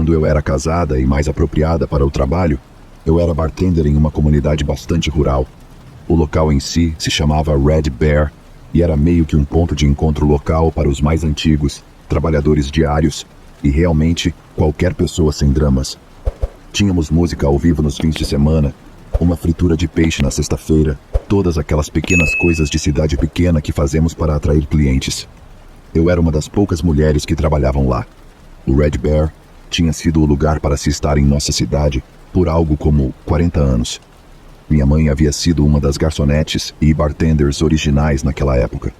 Quando eu era casada e mais apropriada para o trabalho, eu era bartender em uma comunidade bastante rural. O local em si se chamava Red Bear e era meio que um ponto de encontro local para os mais antigos, trabalhadores diários e realmente qualquer pessoa sem dramas. Tínhamos música ao vivo nos fins de semana, uma fritura de peixe na sexta-feira, todas aquelas pequenas coisas de cidade pequena que fazemos para atrair clientes. Eu era uma das poucas mulheres que trabalhavam lá. O Red Bear tinha sido o lugar para se estar em nossa cidade por algo como 40 anos. Minha mãe havia sido uma das garçonetes e bartenders originais naquela época.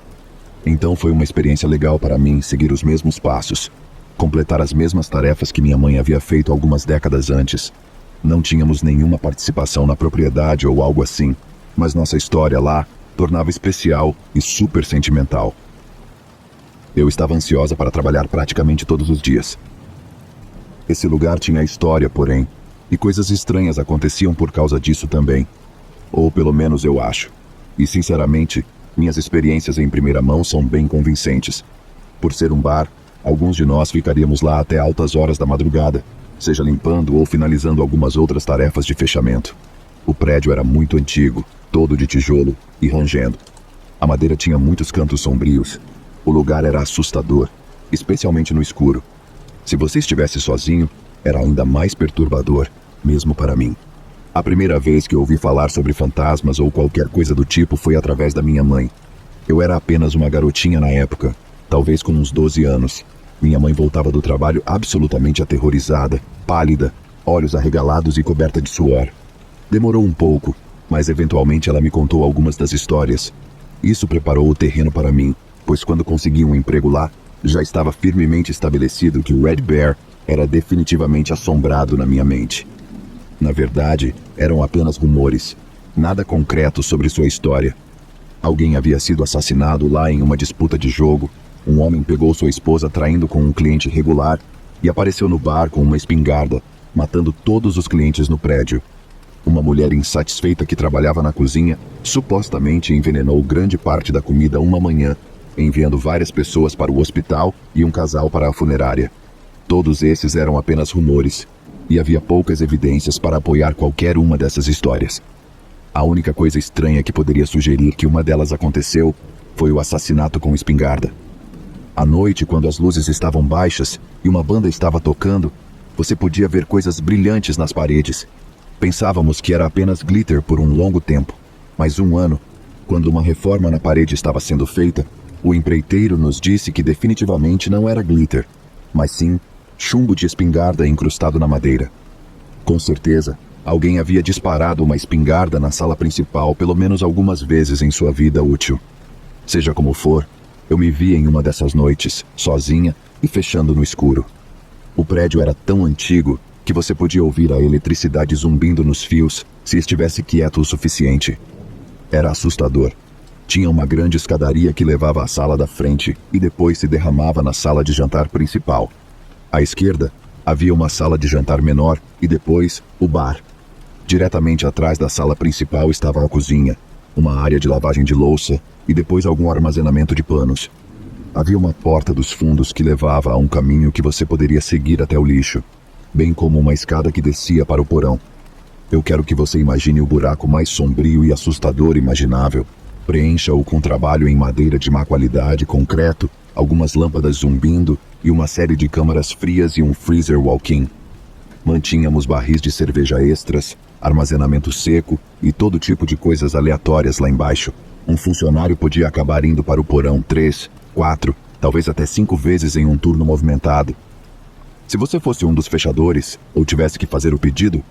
Então foi uma experiência legal para mim seguir os mesmos passos, completar as mesmas tarefas que minha mãe havia feito algumas décadas antes. Não tínhamos nenhuma participação na propriedade ou algo assim, mas nossa história lá tornava especial e super sentimental. Eu estava ansiosa para trabalhar praticamente todos os dias. Esse lugar tinha história, porém, e coisas estranhas aconteciam por causa disso também. Ou pelo menos eu acho. E sinceramente, minhas experiências em primeira mão são bem convincentes. Por ser um bar, alguns de nós ficaríamos lá até altas horas da madrugada, seja limpando ou finalizando algumas outras tarefas de fechamento. O prédio era muito antigo, todo de tijolo e rangendo. A madeira tinha muitos cantos sombrios. O lugar era assustador, especialmente no escuro. Se você estivesse sozinho, era ainda mais perturbador, mesmo para mim. A primeira vez que ouvi falar sobre fantasmas ou qualquer coisa do tipo foi através da minha mãe. Eu era apenas uma garotinha na época, talvez com uns 12 anos. Minha mãe voltava do trabalho absolutamente aterrorizada, pálida, olhos arregalados e coberta de suor. Demorou um pouco, mas eventualmente ela me contou algumas das histórias. Isso preparou o terreno para mim, pois quando consegui um emprego lá, já estava firmemente estabelecido que o Red Bear era definitivamente assombrado na minha mente. Na verdade, eram apenas rumores, nada concreto sobre sua história. Alguém havia sido assassinado lá em uma disputa de jogo, um homem pegou sua esposa traindo com um cliente regular e apareceu no bar com uma espingarda, matando todos os clientes no prédio. Uma mulher insatisfeita que trabalhava na cozinha supostamente envenenou grande parte da comida uma manhã, enviando várias pessoas para o hospital e um casal para a funerária. Todos esses eram apenas rumores, e havia poucas evidências para apoiar qualquer uma dessas histórias. A única coisa estranha que poderia sugerir que uma delas aconteceu foi o assassinato com espingarda. À noite, quando as luzes estavam baixas e uma banda estava tocando, você podia ver coisas brilhantes nas paredes. Pensávamos que era apenas glitter por um longo tempo, mas um ano, quando uma reforma na parede estava sendo feita, o empreiteiro nos disse que definitivamente não era glitter, mas sim chumbo de espingarda incrustado na madeira. Com certeza, alguém havia disparado uma espingarda na sala principal pelo menos algumas vezes em sua vida útil. Seja como for, eu me vi em uma dessas noites, sozinha e fechando no escuro. O prédio era tão antigo que você podia ouvir a eletricidade zumbindo nos fios se estivesse quieto o suficiente. Era assustador. Tinha uma grande escadaria que levava à sala da frente e depois se derramava na sala de jantar principal. À esquerda, havia uma sala de jantar menor e depois o bar. Diretamente atrás da sala principal estava a cozinha, uma área de lavagem de louça e depois algum armazenamento de panos. Havia uma porta dos fundos que levava a um caminho que você poderia seguir até o lixo, bem como uma escada que descia para o porão. Eu quero que você imagine o buraco mais sombrio e assustador imaginável. Preencha-o com trabalho em madeira de má qualidade, concreto, algumas lâmpadas zumbindo e uma série de câmaras frias e um freezer walk-in. Mantínhamos barris de cerveja extras, armazenamento seco e todo tipo de coisas aleatórias lá embaixo. Um funcionário podia acabar indo para o porão 3, 4, talvez até 5 vezes em um turno movimentado. Se você fosse um dos fechadores ou tivesse que fazer o pedido,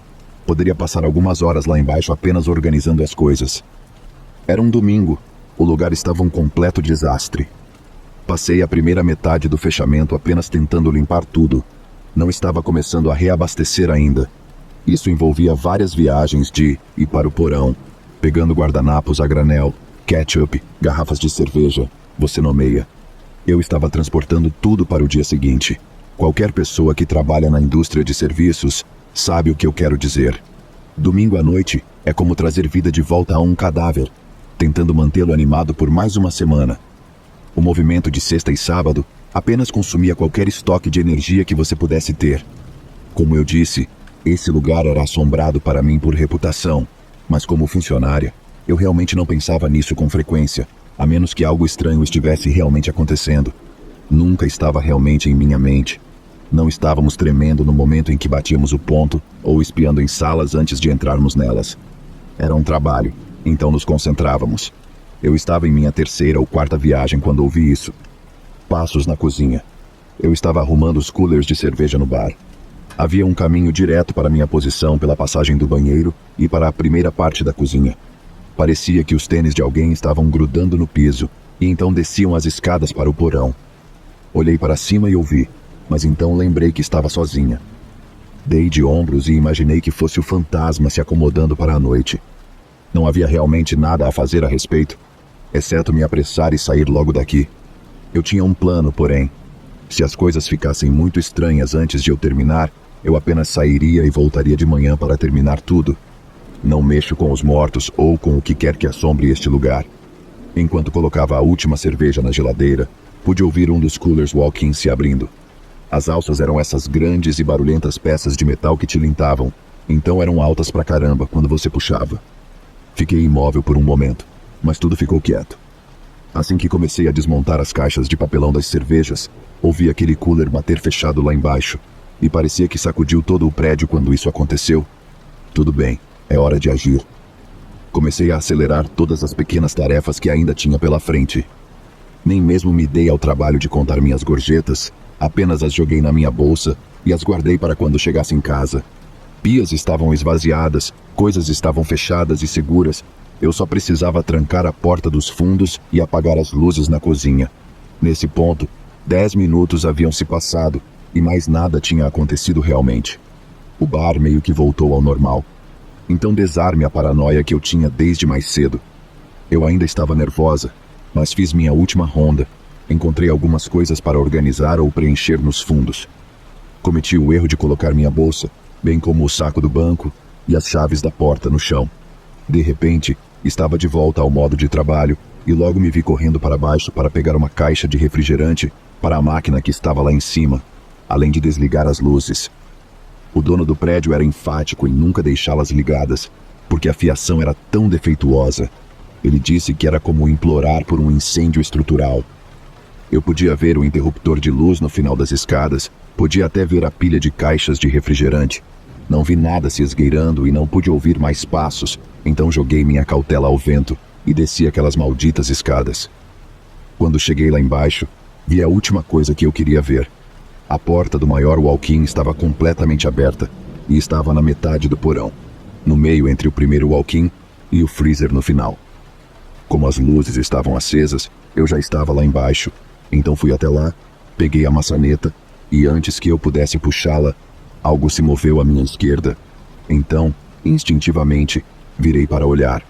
poderia passar algumas horas lá embaixo apenas organizando as coisas. Era um domingo. O lugar estava um completo desastre. Passei a primeira metade do fechamento apenas tentando limpar tudo. Não estava começando a reabastecer ainda. Isso envolvia várias viagens de ir para o porão, pegando guardanapos a granel, ketchup, garrafas de cerveja, você nomeia. Eu estava transportando tudo para o dia seguinte. Qualquer pessoa que trabalha na indústria de serviços sabe o que eu quero dizer. Domingo à noite é como trazer vida de volta a um cadáver, tentando mantê-lo animado por mais uma semana. O movimento de sexta e sábado apenas consumia qualquer estoque de energia que você pudesse ter. Como eu disse, esse lugar era assombrado para mim por reputação, mas como funcionária, eu realmente não pensava nisso com frequência, a menos que algo estranho estivesse realmente acontecendo. Nunca estava realmente em minha mente. Não estávamos tremendo no momento em que batíamos o ponto ou espiando em salas antes de entrarmos nelas. Era um trabalho, então nos concentrávamos. Eu estava em minha terceira ou quarta viagem quando ouvi isso. Passos na cozinha. Eu estava arrumando os coolers de cerveja no bar. Havia um caminho direto para minha posição pela passagem do banheiro e para a primeira parte da cozinha. Parecia que os tênis de alguém estavam grudando no piso e então desciam as escadas para o porão. Olhei para cima e ouvi, mas então lembrei que estava sozinha. Dei de ombros e imaginei que fosse o fantasma se acomodando para a noite. Não havia realmente nada a fazer a respeito, exceto me apressar e sair logo daqui. Eu tinha um plano, porém. Se as coisas ficassem muito estranhas antes de eu terminar, eu apenas sairia e voltaria de manhã para terminar tudo. Não mexo com os mortos ou com o que quer que assombre este lugar. Enquanto colocava a última cerveja na geladeira, pude ouvir um dos coolers walk-in se abrindo. As alças eram essas grandes e barulhentas peças de metal que tilintavam, então eram altas pra caramba quando você puxava. Fiquei imóvel por um momento, mas tudo ficou quieto. Assim que comecei a desmontar as caixas de papelão das cervejas, ouvi aquele cooler bater fechado lá embaixo, e parecia que sacudiu todo o prédio quando isso aconteceu. Tudo bem, é hora de agir. Comecei a acelerar todas as pequenas tarefas que ainda tinha pela frente. Nem mesmo me dei ao trabalho de contar minhas gorjetas, apenas as joguei na minha bolsa e as guardei para quando chegasse em casa. Pias estavam esvaziadas, coisas estavam fechadas e seguras. Eu só precisava trancar a porta dos fundos e apagar as luzes na cozinha. Nesse ponto, 10 minutos haviam se passado e mais nada tinha acontecido realmente. O bar meio que voltou ao normal. Então desarme a paranoia que eu tinha desde mais cedo. Eu ainda estava nervosa, mas fiz minha última ronda. Encontrei algumas coisas para organizar ou preencher nos fundos. Cometi o erro de colocar minha bolsa, bem como o saco do banco e as chaves da porta no chão. De repente, estava de volta ao modo de trabalho e logo me vi correndo para baixo para pegar uma caixa de refrigerante para a máquina que estava lá em cima, além de desligar as luzes. O dono do prédio era enfático em nunca deixá-las ligadas, porque a fiação era tão defeituosa. Ele disse que era como implorar por um incêndio estrutural. Eu podia ver o interruptor de luz no final das escadas, podia até ver a pilha de caixas de refrigerante. Não vi nada se esgueirando e não pude ouvir mais passos, então joguei minha cautela ao vento e desci aquelas malditas escadas. Quando cheguei lá embaixo, vi a última coisa que eu queria ver. A porta do maior walk-in estava completamente aberta e estava na metade do porão, no meio entre o primeiro walk-in e o freezer no final. Como as luzes estavam acesas, eu já estava lá embaixo, então fui até lá, peguei a maçaneta e antes que eu pudesse puxá-la, algo se moveu à minha esquerda. Então, instintivamente, virei para olhar.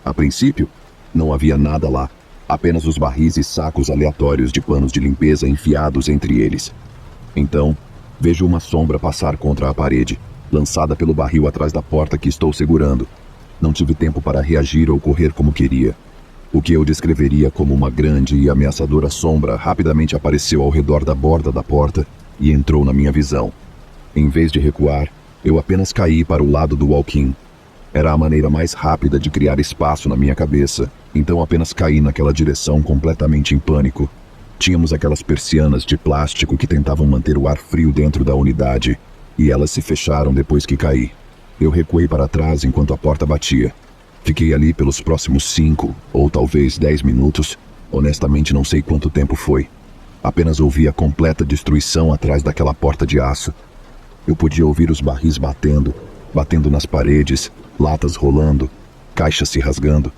A princípio, não havia nada lá, apenas os barris e sacos aleatórios de panos de limpeza enfiados entre eles. Então, vejo uma sombra passar contra a parede, lançada pelo barril atrás da porta que estou segurando. Não tive tempo para reagir ou correr como queria. O que eu descreveria como uma grande e ameaçadora sombra rapidamente apareceu ao redor da borda da porta e entrou na minha visão. Em vez de recuar, eu apenas caí para o lado do walk-in. Era a maneira mais rápida de criar espaço na minha cabeça, então apenas caí naquela direção completamente em pânico. Tínhamos aquelas persianas de plástico que tentavam manter o ar frio dentro da unidade, e elas se fecharam depois que caí. Eu recuei para trás enquanto a porta batia. Fiquei ali pelos próximos 5 ou talvez 10 minutos, honestamente não sei quanto tempo foi. Apenas ouvi a completa destruição atrás daquela porta de aço. Eu podia ouvir os barris batendo nas paredes, latas rolando, caixas se rasgando.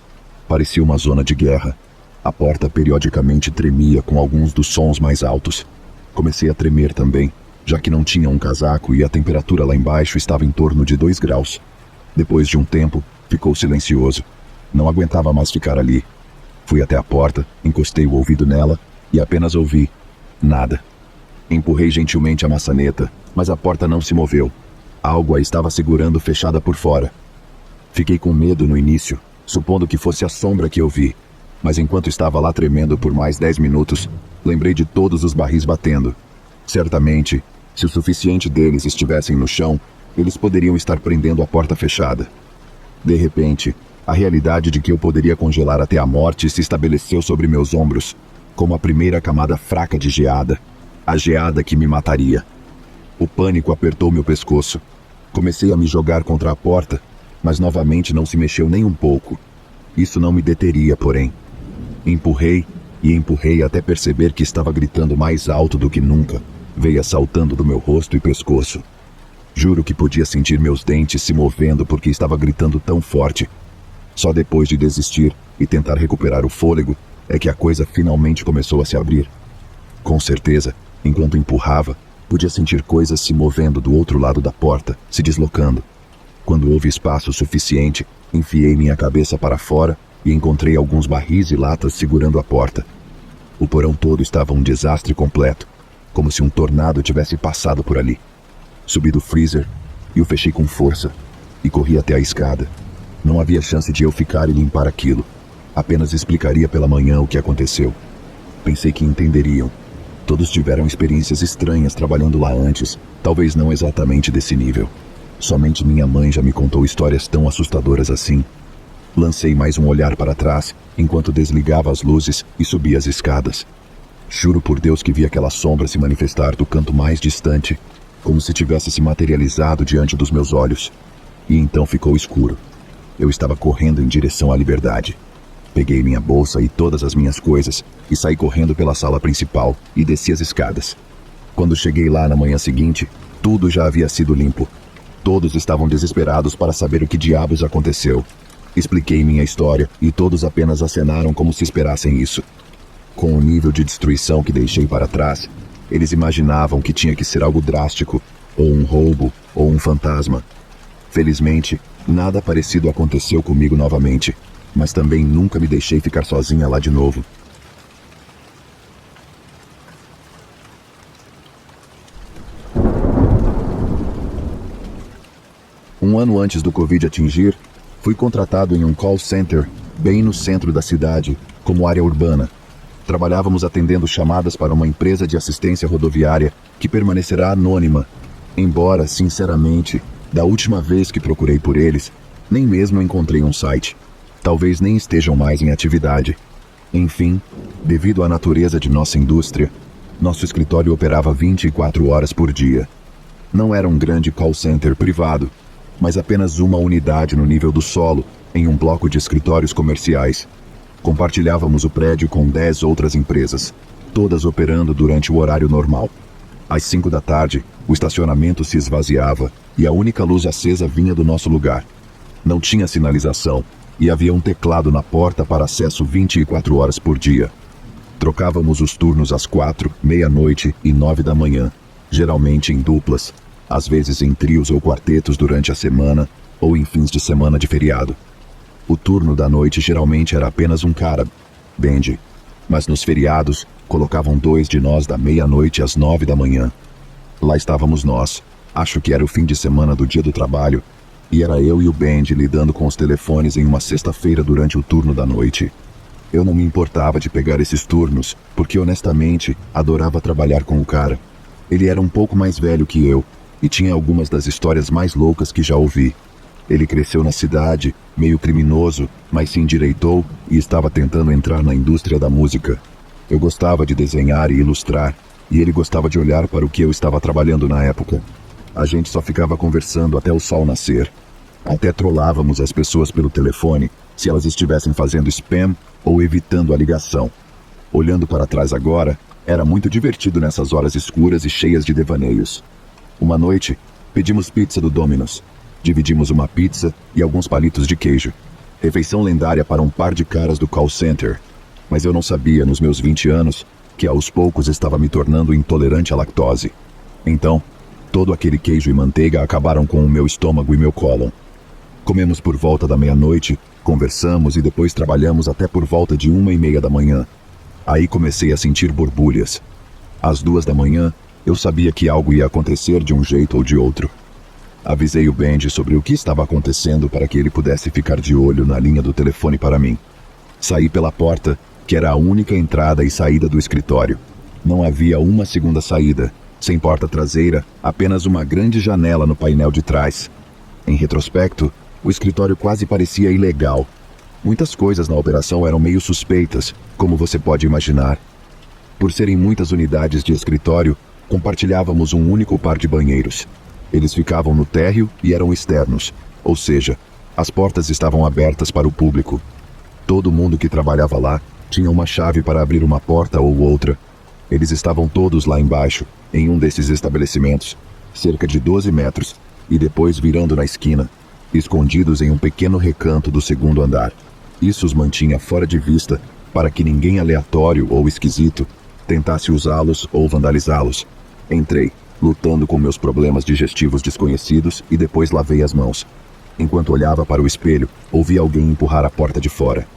Parecia uma zona de guerra. A porta periodicamente tremia com alguns dos sons mais altos. Comecei a tremer também, já que não tinha um casaco e a temperatura lá embaixo estava em torno de 2 graus. Depois de um tempo, ficou silencioso. Não aguentava mais ficar ali. Fui até a porta, encostei o ouvido nela e apenas ouvi nada. Empurrei gentilmente a maçaneta, mas a porta não se moveu. Algo a estava segurando fechada por fora. Fiquei com medo no início, supondo que fosse a sombra que eu vi. Mas enquanto estava lá tremendo por mais 10 minutos, lembrei de todos os barris batendo. Certamente, Se o suficiente deles estivessem no chão, eles poderiam estar prendendo a porta fechada. De repente, a realidade de que eu poderia congelar até a morte se estabeleceu sobre meus ombros, como a primeira camada fraca de geada, a geada que me mataria. O pânico apertou meu pescoço. Comecei a me jogar contra a porta, mas novamente não se mexeu nem um pouco. Isso não me deteria, porém. Empurrei e empurrei até perceber que estava gritando mais alto do que nunca, veia saltando do meu rosto e pescoço. Juro que podia sentir meus dentes se movendo porque estava gritando tão forte. Só depois de desistir e tentar recuperar o fôlego é que a coisa finalmente começou a se abrir. Com certeza, enquanto empurrava, podia sentir coisas se movendo do outro lado da porta, se deslocando. Quando houve espaço suficiente, enfiei minha cabeça para fora e encontrei alguns barris e latas segurando a porta. O porão todo estava um desastre completo, como se um tornado tivesse passado por ali. Subi do freezer e o fechei com força e corri até a escada. Não havia chance de eu ficar e limpar aquilo. Apenas explicaria pela manhã o que aconteceu. Pensei que entenderiam. Todos tiveram experiências estranhas trabalhando lá antes, talvez não exatamente desse nível. Somente minha mãe já me contou histórias tão assustadoras assim. Lancei mais um olhar para trás, enquanto desligava as luzes e subia as escadas. Juro por Deus que vi aquela sombra se manifestar do canto mais distante, como se tivesse se materializado diante dos meus olhos. E então ficou escuro. Eu estava correndo em direção à liberdade. Peguei minha bolsa e todas as minhas coisas e saí correndo pela sala principal e desci as escadas. Quando cheguei lá na manhã seguinte, tudo já havia sido limpo. Todos estavam desesperados para saber o que diabos aconteceu. Expliquei minha história e todos apenas acenaram como se esperassem isso. Com o nível de destruição que deixei para trás, eles imaginavam que tinha que ser algo drástico, ou um roubo, ou um fantasma. Felizmente, nada parecido aconteceu comigo novamente, mas também nunca me deixei ficar sozinha lá de novo. Um ano antes do Covid atingir, fui contratado em um call center bem no centro da cidade, como área urbana. Trabalhávamos atendendo chamadas para uma empresa de assistência rodoviária que permanecerá anônima, embora, sinceramente, da última vez que procurei por eles, nem mesmo encontrei um site. Talvez nem estejam mais em atividade. Enfim, devido à natureza de nossa indústria, nosso escritório operava 24 horas por dia. Não era um grande call center privado, mas apenas uma unidade no nível do solo, em um bloco de escritórios comerciais. Compartilhávamos o prédio com 10 outras empresas, todas operando durante o horário normal. Às 5 da tarde, o estacionamento se esvaziava e a única luz acesa vinha do nosso lugar. Não tinha sinalização e havia um teclado na porta para acesso 24 horas por dia. Trocávamos os turnos às 4, meia-noite e 9 da manhã, geralmente em duplas, às vezes em trios ou quartetos durante a semana ou em fins de semana de feriado. O turno da noite geralmente era apenas um cara, Benji, mas nos feriados colocavam 2 de nós da meia-noite às 9 da manhã. Lá estávamos nós, acho que era o fim de semana do dia do trabalho, e era eu e o Benji lidando com os telefones em uma sexta-feira durante o turno da noite. Eu não me importava de pegar esses turnos, porque honestamente adorava trabalhar com o cara. Ele era um pouco mais velho que eu, e tinha algumas das histórias mais loucas que já ouvi. Ele cresceu na cidade, meio criminoso, mas se endireitou e estava tentando entrar na indústria da música. Eu gostava de desenhar e ilustrar, e ele gostava de olhar para o que eu estava trabalhando na época. A gente só ficava conversando até o sol nascer. Até trollávamos as pessoas pelo telefone, se elas estivessem fazendo spam ou evitando a ligação. Olhando para trás agora, era muito divertido nessas horas escuras e cheias de devaneios. Uma noite, pedimos pizza do Domino's. Dividimos uma pizza e alguns palitos de queijo. Refeição lendária para um par de caras do call center. Mas eu não sabia, nos meus 20 anos, que aos poucos estava me tornando intolerante à lactose. Então, todo aquele queijo e manteiga acabaram com o meu estômago e meu cólon. Comemos por volta da meia-noite, conversamos e depois trabalhamos até por volta de 1:30 da manhã. Aí comecei a sentir borbulhas. Às 2 da manhã, eu sabia que algo ia acontecer de um jeito ou de outro. Avisei o Benji sobre o que estava acontecendo para que ele pudesse ficar de olho na linha do telefone para mim. Saí pela porta, que era a única entrada e saída do escritório. Não havia uma segunda saída, sem porta traseira, apenas uma grande janela no painel de trás. Em retrospecto, o escritório quase parecia ilegal. Muitas coisas na operação eram meio suspeitas, como você pode imaginar. Por serem muitas unidades de escritório, compartilhávamos um único par de banheiros. Eles ficavam no térreo e eram externos, ou seja, as portas estavam abertas para o público. Todo mundo que trabalhava lá tinha uma chave para abrir uma porta ou outra. Eles estavam todos lá embaixo, em um desses estabelecimentos, cerca de 12 metros, e depois virando na esquina, escondidos em um pequeno recanto do segundo andar. Isso os mantinha fora de vista para que ninguém aleatório ou esquisito tentasse usá-los ou vandalizá-los. Entrei, lutando com meus problemas digestivos desconhecidos, e depois lavei as mãos. Enquanto olhava para o espelho, ouvi alguém empurrar a porta de fora.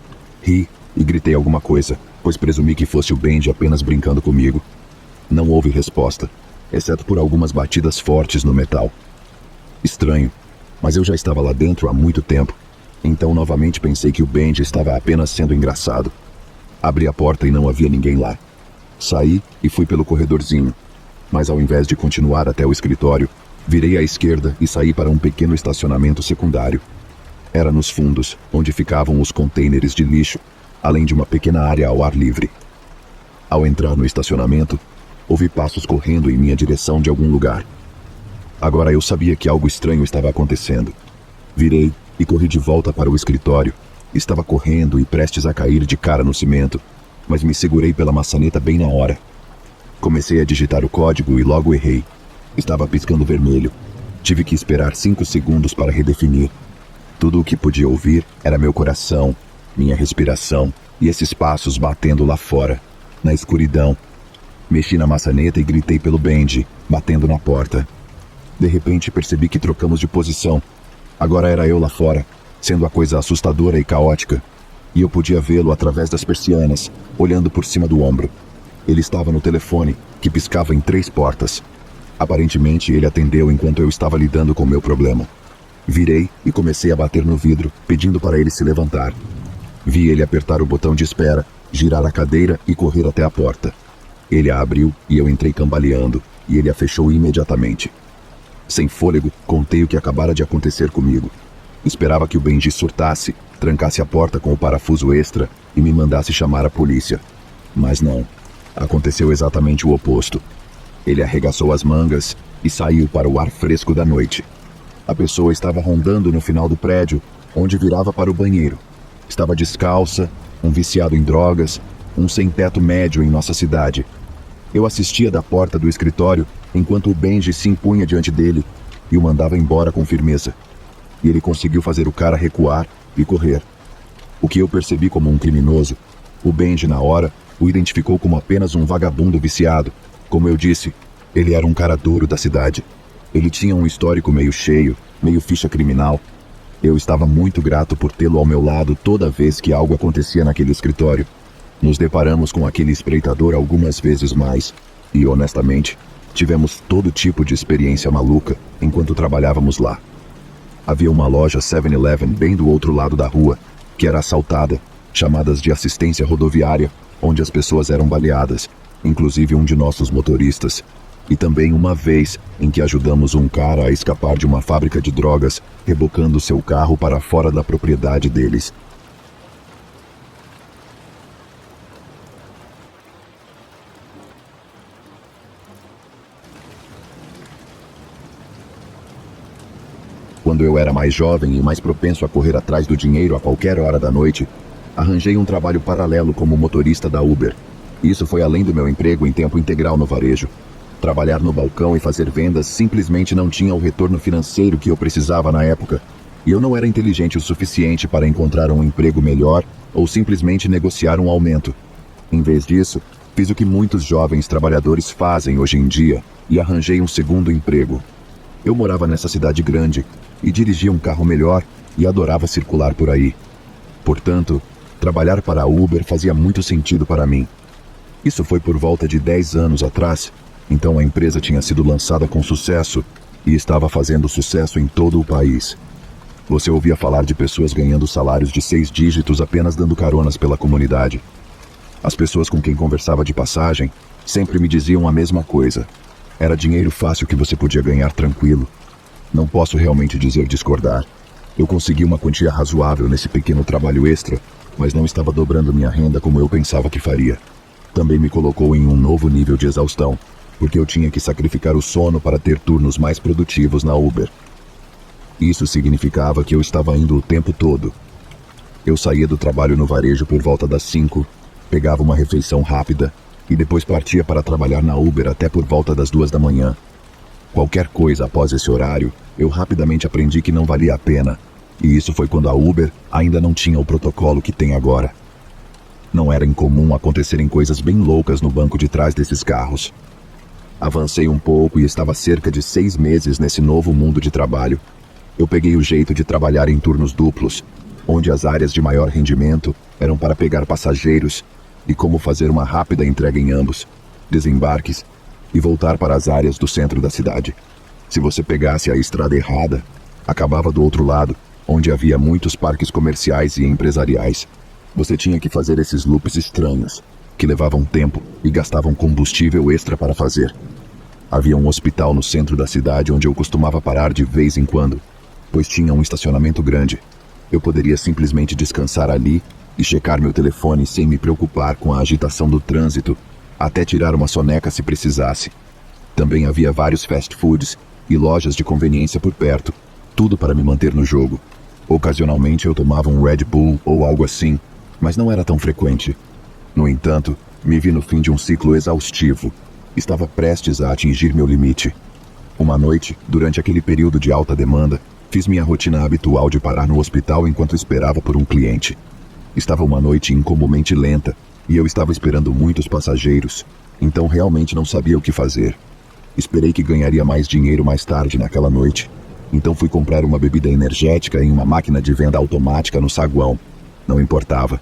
Ri e gritei alguma coisa, pois presumi que fosse o Benji apenas brincando comigo. Não houve resposta, exceto por algumas batidas fortes no metal. Estranho, mas eu já estava lá dentro há muito tempo, então novamente pensei que o Benji estava apenas sendo engraçado. Abri a porta e não havia ninguém lá. Saí e fui pelo corredorzinho, mas ao invés de continuar até o escritório, virei à esquerda e saí para um pequeno estacionamento secundário. Era nos fundos, onde ficavam os contêineres de lixo, além de uma pequena área ao ar livre. Ao entrar no estacionamento, ouvi passos correndo em minha direção de algum lugar. Agora eu sabia que algo estranho estava acontecendo. Virei e corri de volta para o escritório. Estava correndo e prestes a cair de cara no cimento, mas me segurei pela maçaneta bem na hora. Comecei a digitar o código e logo errei. Estava piscando vermelho. Tive que esperar 5 segundos para redefinir. Tudo o que podia ouvir era meu coração, minha respiração e esses passos batendo lá fora, na escuridão. Mexi na maçaneta e gritei pelo Benji, batendo na porta. De repente percebi que trocamos de posição. Agora era eu lá fora, sendo a coisa assustadora e caótica. E eu podia vê-lo através das persianas, olhando por cima do ombro. Ele estava no telefone, que piscava em 3 portas. Aparentemente ele atendeu enquanto eu estava lidando com o meu problema. Virei e comecei a bater no vidro, pedindo para ele se levantar. Vi ele apertar o botão de espera, girar a cadeira e correr até a porta. Ele a abriu e eu entrei cambaleando, e ele a fechou imediatamente. Sem fôlego, contei o que acabara de acontecer comigo. Esperava que o Benji surtasse, trancasse a porta com o parafuso extra e me mandasse chamar a polícia. Mas não. Aconteceu exatamente o oposto. Ele arregaçou as mangas e saiu para o ar fresco da noite. A pessoa estava rondando no final do prédio, onde virava para o banheiro. Estava descalça, um viciado em drogas, um sem-teto médio em nossa cidade. Eu assistia da porta do escritório enquanto o Benji se impunha diante dele e o mandava embora com firmeza. E ele conseguiu fazer o cara recuar e correr. O que eu percebi como um criminoso, o Benji, na hora, o identificou como apenas um vagabundo viciado. Como eu disse, ele era um cara duro da cidade. Ele tinha um histórico meio cheio, meio ficha criminal. Eu estava muito grato por tê-lo ao meu lado toda vez que algo acontecia naquele escritório. Nos deparamos com aquele espreitador algumas vezes mais, e honestamente, tivemos todo tipo de experiência maluca enquanto trabalhávamos lá. Havia uma loja 7-Eleven bem do outro lado da rua, que era assaltada, chamadas de assistência rodoviária, onde as pessoas eram baleadas, inclusive um de nossos motoristas, e também uma vez em que ajudamos um cara a escapar de uma fábrica de drogas, rebocando seu carro para fora da propriedade deles. Quando eu era mais jovem e mais propenso a correr atrás do dinheiro a qualquer hora da noite, arranjei um trabalho paralelo como motorista da Uber. Isso foi além do meu emprego em tempo integral no varejo. Trabalhar no balcão e fazer vendas simplesmente não tinha o retorno financeiro que eu precisava na época, e eu não era inteligente o suficiente para encontrar um emprego melhor ou simplesmente negociar um aumento. Em vez disso, fiz o que muitos jovens trabalhadores fazem hoje em dia e arranjei um segundo emprego. Eu morava nessa cidade grande e dirigia um carro melhor e adorava circular por aí. Portanto, trabalhar para a Uber fazia muito sentido para mim. Isso foi por volta de 10 anos atrás, então a empresa tinha sido lançada com sucesso e estava fazendo sucesso em todo o país. Você ouvia falar de pessoas ganhando salários de 6 dígitos apenas dando caronas pela comunidade. As pessoas com quem conversava de passagem sempre me diziam a mesma coisa. Era dinheiro fácil que você podia ganhar tranquilo. Não posso realmente dizer discordar. Eu consegui uma quantia razoável nesse pequeno trabalho extra, mas não estava dobrando minha renda como eu pensava que faria. Também me colocou em um novo nível de exaustão, porque eu tinha que sacrificar o sono para ter turnos mais produtivos na Uber. Isso significava que eu estava indo o tempo todo. Eu saía do trabalho no varejo por volta das 5, pegava uma refeição rápida e depois partia para trabalhar na Uber até por volta das 2 da manhã. Qualquer coisa após esse horário, eu rapidamente aprendi que não valia a pena, e isso foi quando a Uber ainda não tinha o protocolo que tem agora. Não era incomum acontecerem coisas bem loucas no banco de trás desses carros. Avancei um pouco e estava cerca de 6 meses nesse novo mundo de trabalho. Eu peguei o jeito de trabalhar em turnos duplos, onde as áreas de maior rendimento eram para pegar passageiros e como fazer uma rápida entrega em ambos, desembarques e voltar para as áreas do centro da cidade. Se você pegasse a estrada errada, acabava do outro lado, onde havia muitos parques comerciais e empresariais. Você tinha que fazer esses loops estranhos, que levavam tempo e gastavam combustível extra para fazer. Havia um hospital no centro da cidade onde eu costumava parar de vez em quando, pois tinha um estacionamento grande. Eu poderia simplesmente descansar ali e checar meu telefone sem me preocupar com a agitação do trânsito, até tirar uma soneca se precisasse. Também havia vários fast foods e lojas de conveniência por perto, tudo para me manter no jogo. Ocasionalmente eu tomava um Red Bull ou algo assim, mas não era tão frequente. No entanto, me vi no fim de um ciclo exaustivo. Estava prestes a atingir meu limite. Uma noite, durante aquele período de alta demanda, fiz minha rotina habitual de parar no hospital enquanto esperava por um cliente. Estava uma noite incomumente lenta e eu estava esperando muitos passageiros, então realmente não sabia o que fazer. Esperei que ganharia mais dinheiro mais tarde naquela noite, então fui comprar uma bebida energética em uma máquina de venda automática no saguão. Não importava.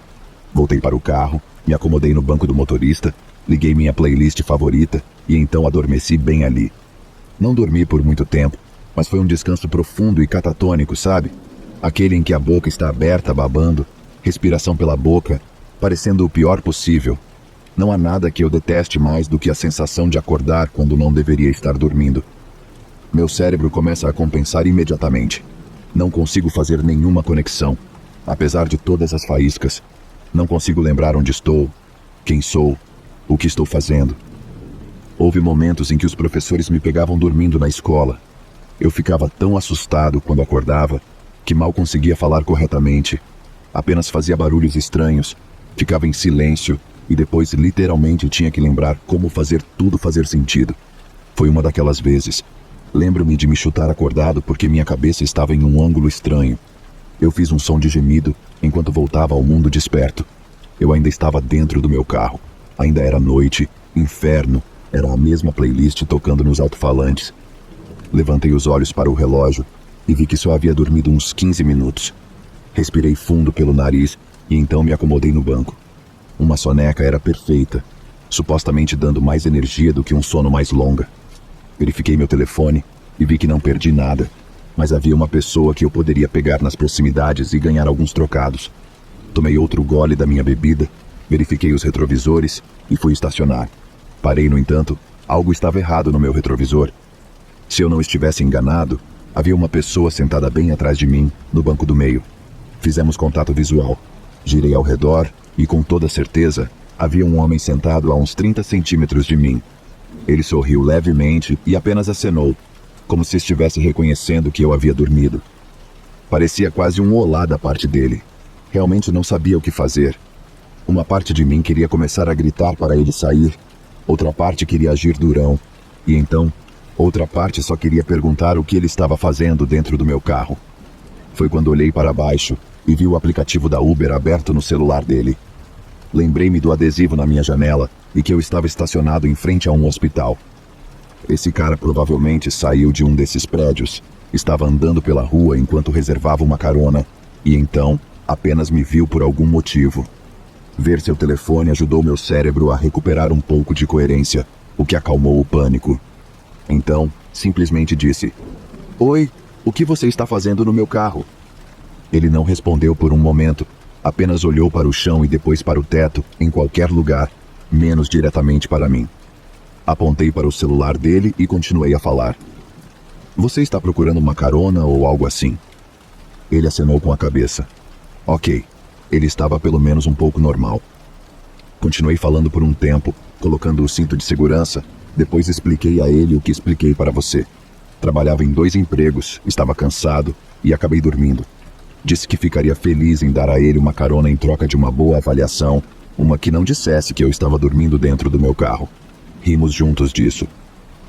Voltei para o carro, me acomodei no banco do motorista, liguei minha playlist favorita e então adormeci bem ali. Não dormi por muito tempo, mas foi um descanso profundo e catatônico, sabe? Aquele em que a boca está aberta, babando, respiração pela boca, parecendo o pior possível. Não há nada que eu deteste mais do que a sensação de acordar quando não deveria estar dormindo. Meu cérebro começa a compensar imediatamente. Não consigo fazer nenhuma conexão, apesar de todas as faíscas. Não consigo lembrar onde estou, quem sou, o que estou fazendo. Houve momentos em que os professores me pegavam dormindo na escola. Eu ficava tão assustado quando acordava que mal conseguia falar corretamente. Apenas fazia barulhos estranhos, ficava em silêncio e depois literalmente tinha que lembrar como fazer tudo fazer sentido. Foi uma daquelas vezes. Lembro-me de me chutar acordado porque minha cabeça estava em um ângulo estranho. Eu fiz um som de gemido enquanto voltava ao mundo desperto. Eu ainda estava dentro do meu carro. Ainda era noite, inferno, era a mesma playlist tocando nos alto-falantes. Levantei os olhos para o relógio e vi que só havia dormido uns 15 minutos. Respirei fundo pelo nariz e então me acomodei no banco. Uma soneca era perfeita, supostamente dando mais energia do que um sono mais longa. Verifiquei meu telefone e vi que não perdi nada, mas havia uma pessoa que eu poderia pegar nas proximidades e ganhar alguns trocados. Tomei outro gole da minha bebida, verifiquei os retrovisores e fui estacionar. Parei, no entanto, algo estava errado no meu retrovisor. Se eu não estivesse enganado, havia uma pessoa sentada bem atrás de mim, no banco do meio. Fizemos contato visual. Girei ao redor e, com toda certeza, havia um homem sentado a uns 30 centímetros de mim. Ele sorriu levemente e apenas acenou, como se estivesse reconhecendo que eu havia dormido. Parecia quase um olá da parte dele. Realmente não sabia o que fazer. Uma parte de mim queria começar a gritar para ele sair, outra parte queria agir durão, e então, outra parte só queria perguntar o que ele estava fazendo dentro do meu carro. Foi quando olhei para baixo e vi o aplicativo da Uber aberto no celular dele. Lembrei-me do adesivo na minha janela e que eu estava estacionado em frente a um hospital. Esse cara provavelmente saiu de um desses prédios, estava andando pela rua enquanto reservava uma carona, e então apenas me viu por algum motivo. Ver seu telefone ajudou meu cérebro a recuperar um pouco de coerência, o que acalmou o pânico. Então, simplesmente disse: "Oi, o que você está fazendo no meu carro?" Ele não respondeu por um momento, apenas olhou para o chão e depois para o teto, em qualquer lugar, menos diretamente para mim. Apontei para o celular dele e continuei a falar. Você está procurando uma carona ou algo assim? Ele acenou com a cabeça. Ok, ele estava pelo menos um pouco normal. Continuei falando por um tempo, colocando o cinto de segurança. Depois expliquei a ele o que expliquei para você. Trabalhava em 2 empregos, estava cansado e acabei dormindo. Disse que ficaria feliz em dar a ele uma carona em troca de uma boa avaliação, uma que não dissesse que eu estava dormindo dentro do meu carro. Rimos juntos disso.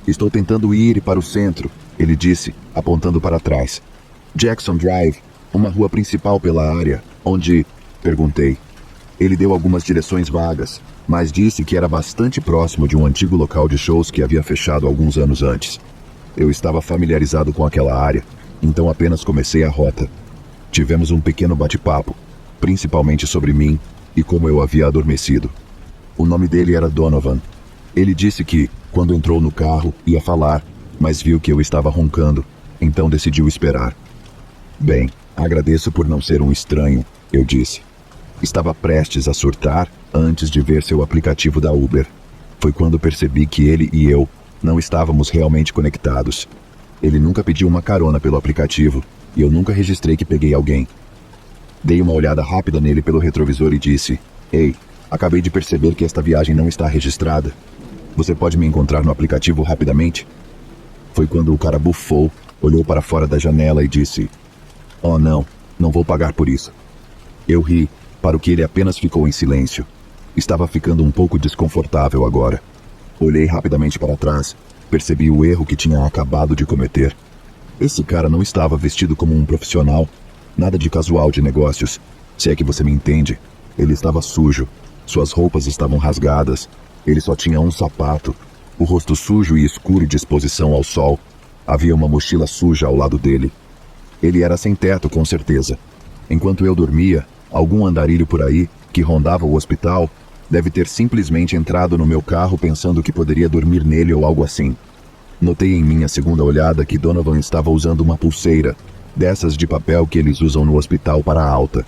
Estou tentando ir para o centro, ele disse, apontando para trás. Jackson Drive, uma rua principal pela área, onde... Perguntei. Ele deu algumas direções vagas, mas disse que era bastante próximo de um antigo local de shows que havia fechado alguns anos antes. Eu estava familiarizado com aquela área, então apenas comecei a rota. Tivemos um pequeno bate-papo, principalmente sobre mim e como eu havia adormecido. O nome dele era Donovan. Ele disse que, quando entrou no carro, ia falar, mas viu que eu estava roncando, então decidiu esperar. Bem, agradeço por não ser um estranho, eu disse. Estava prestes a surtar antes de ver seu aplicativo da Uber. Foi quando percebi que ele e eu não estávamos realmente conectados. Ele nunca pediu uma carona pelo aplicativo e eu nunca registrei que peguei alguém. Dei uma olhada rápida nele pelo retrovisor e disse: Ei, acabei de perceber que esta viagem não está registrada. Você pode me encontrar no aplicativo rapidamente? Foi quando o cara bufou, olhou para fora da janela e disse: Oh não, não vou pagar por isso. Eu ri, para o que ele apenas ficou em silêncio. Estava ficando um pouco desconfortável agora. Olhei rapidamente para trás, percebi o erro que tinha acabado de cometer. Esse cara não estava vestido como um profissional, nada de casual de negócios, se é que você me entende. Ele estava sujo, suas roupas estavam rasgadas, ele só tinha um sapato, o rosto sujo e escuro de exposição ao sol. Havia uma mochila suja ao lado dele. Ele era sem teto, com certeza. Enquanto eu dormia, algum andarilho por aí, que rondava o hospital, deve ter simplesmente entrado no meu carro pensando que poderia dormir nele ou algo assim. Notei em minha segunda olhada que Donovan estava usando uma pulseira, dessas de papel que eles usam no hospital para a alta.